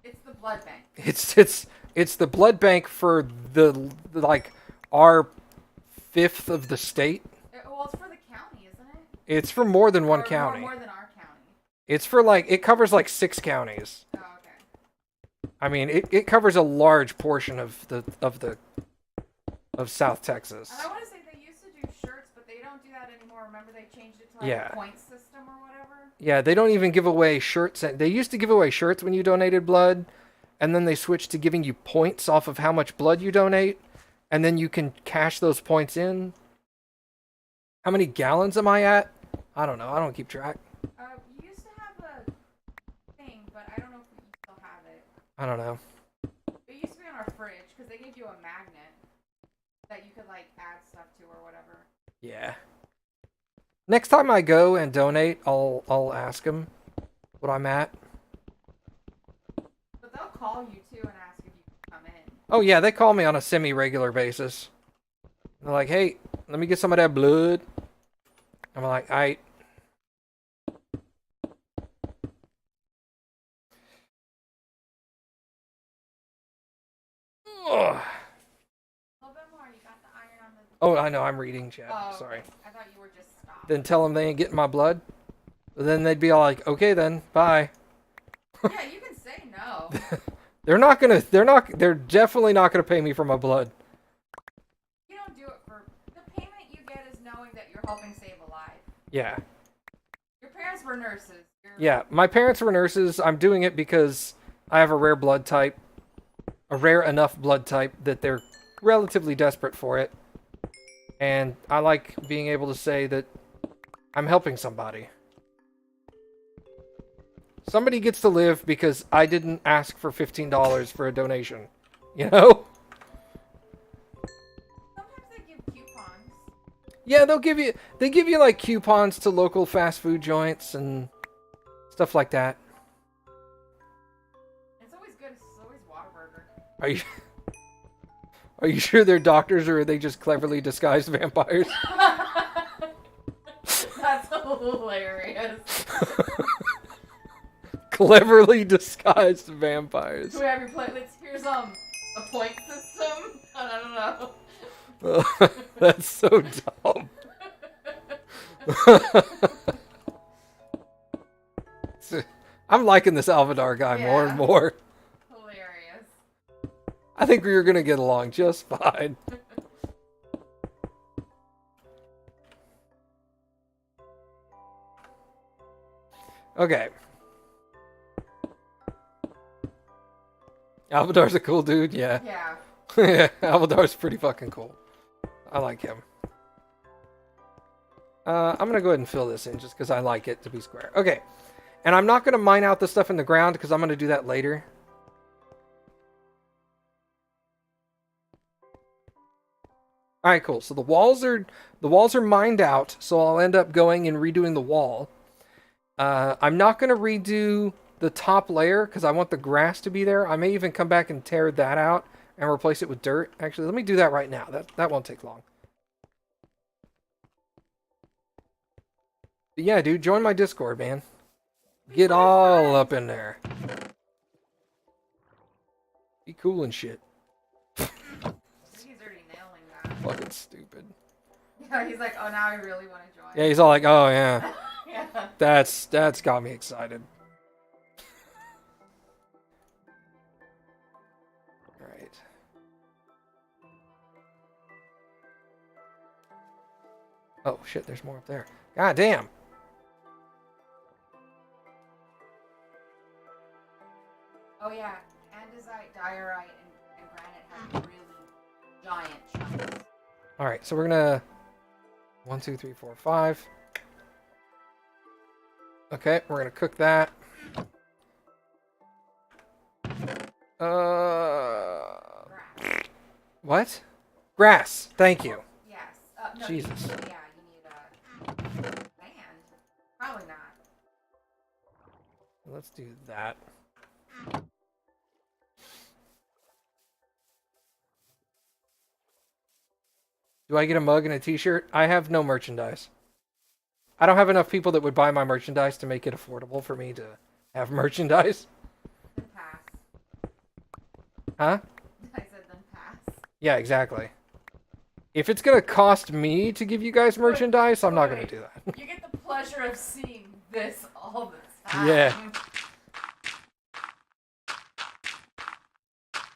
It's the blood bank. It's the blood bank for the like our fifth of the state. Well, it's for the county, isn't it? It's for more than one Or county. More than our county. It's for like it covers like 6 counties. Oh, okay. I mean, it covers a large portion of South Texas. And I want to say they used to do shirts, but they don't do that anymore. Remember they changed it to Yeah. a point system or whatever? Yeah, they don't even give away shirts. They used to give away shirts when you donated blood, and then they switched to giving you points off of how much blood you donate, and then you can cash those points in. How many gallons am I at? I don't know. I don't keep track. You used to have a thing, but I don't know if we still have it. I don't know. It used to be on our fridge because they gave you a magnet that you could like add stuff to or whatever. Yeah. Next time I go and donate, I'll ask them what I'm at. But they'll call you too and ask if you can come in. Oh yeah, they call me on a semi-regular basis. They're like, hey, let me get some of that blood. I'm like, aight. Ugh. A little bit more. You got the iron on the... Oh, I know, I'm reading chat. Oh, Sorry. okay. I thought you were just stopped. Then tell them they ain't getting my blood. Then they'd be all like, okay then, bye. Yeah, you can say no. They're definitely not gonna pay me for my blood. You don't do it for... The payment you get is knowing that you're helping save a life. Yeah. Your parents were nurses. Yeah, my parents were nurses. I'm doing it because I have a rare blood type. A rare enough blood type that they're relatively desperate for it. And I like being able to say that I'm helping somebody. Somebody gets to live because I didn't ask for $15 for a donation. You know? Sometimes they give coupons. Yeah, they give you like coupons to local fast food joints and stuff like that. It's always good. It's always Whataburger. Are you sure they're doctors or are they just cleverly disguised vampires? That's hilarious. Cleverly disguised vampires. Do we have your platelets? Here's a point system. I don't know. That's so dumb. I'm liking this Alvadar guy more and more. Hilarious. I think we're gonna get along just fine. Okay. Alvadar's a cool dude, yeah. Yeah. Yeah, Alvadar's pretty fucking cool. I like him. I'm going to go ahead and fill this in just because I like it to be square. Okay. And I'm not going to mine out the stuff in the ground because I'm going to do that later. Alright, cool. So the walls are mined out, so I'll end up going and redoing the wall. I'm not going to redo the top layer because I want the grass to be there. I may even come back and tear that out and replace it with dirt. Actually, let me do that right now. That won't take long. But yeah, dude, join my Discord, man. Get all up in there. Be cool and shit. He's already nailing that. Fucking stupid. Yeah, he's like, oh, now I really want to join. Yeah, he's all like, oh yeah. Yeah. That's got me excited. Alright. Oh shit, there's more up there. God damn. Oh yeah, andesite, diorite, and granite have really giant chunks. Alright, so we're gonna 1, 2, 3, 4, 5. Okay, we're gonna cook that. Grass. What? Grass. Thank you. Yes. No, Jesus. Yeah, you need sand. Probably not. Let's do that. Do I get a mug and a t-shirt? I have no merchandise. I don't have enough people that would buy my merchandise to make it affordable for me to have merchandise. Then pass. Huh? I said then pass. Yeah, exactly. If it's gonna cost me to give you guys merchandise, I'm not gonna do that. You get the pleasure of seeing this all the time. Yeah.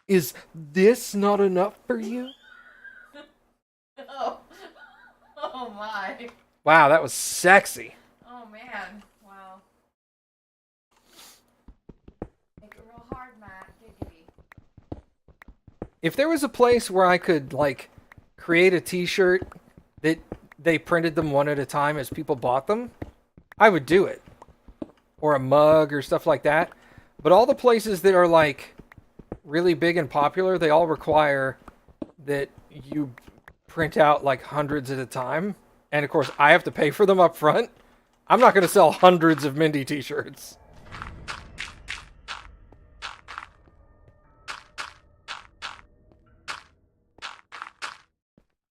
Is this not enough for you? Oh. Oh my. Wow, that was sexy. Oh man. Wow. Make it real hard, Matt. Giggity. If there was a place where I could, like, create a t-shirt that they printed them one at a time as people bought them, I would do it. Or a mug or stuff like that. But all the places that are, like, really big and popular, they all require that you print out, like, hundreds at a time. And, of course, I have to pay for them up front. I'm not going to sell hundreds of Mindy t-shirts.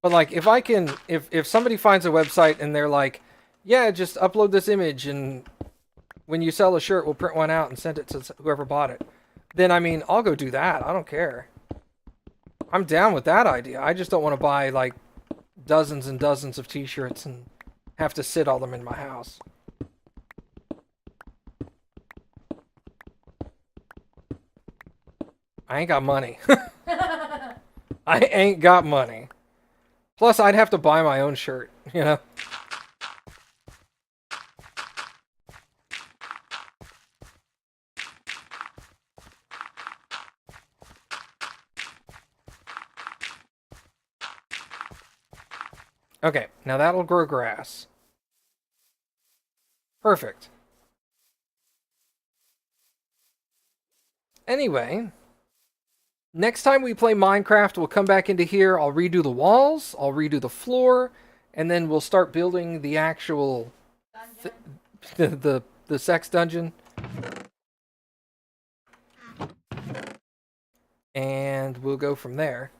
But like, if I can, if somebody finds a website and they're like, yeah, just upload this image and when you sell a shirt, we'll print one out and send it to whoever bought it. Then, I mean, I'll go do that. I don't care. I'm down with that idea. I just don't want to buy like dozens and dozens of t-shirts and have to sit all them in my house. I ain't got money. I ain't got money. Plus, I'd have to buy my own shirt, you know? Okay, now that'll grow grass. Perfect. Anyway, next time we play Minecraft, we'll come back into here. I'll redo the walls, I'll redo the floor, and then we'll start building the actual the sex dungeon. And we'll go from there.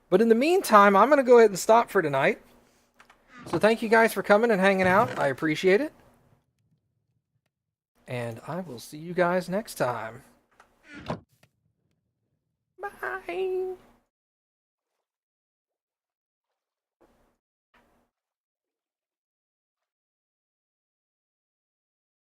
But in the meantime, I'm going to go ahead and stop for tonight. So thank you guys for coming and hanging out. I appreciate it. and I will see you guys next time. Bye.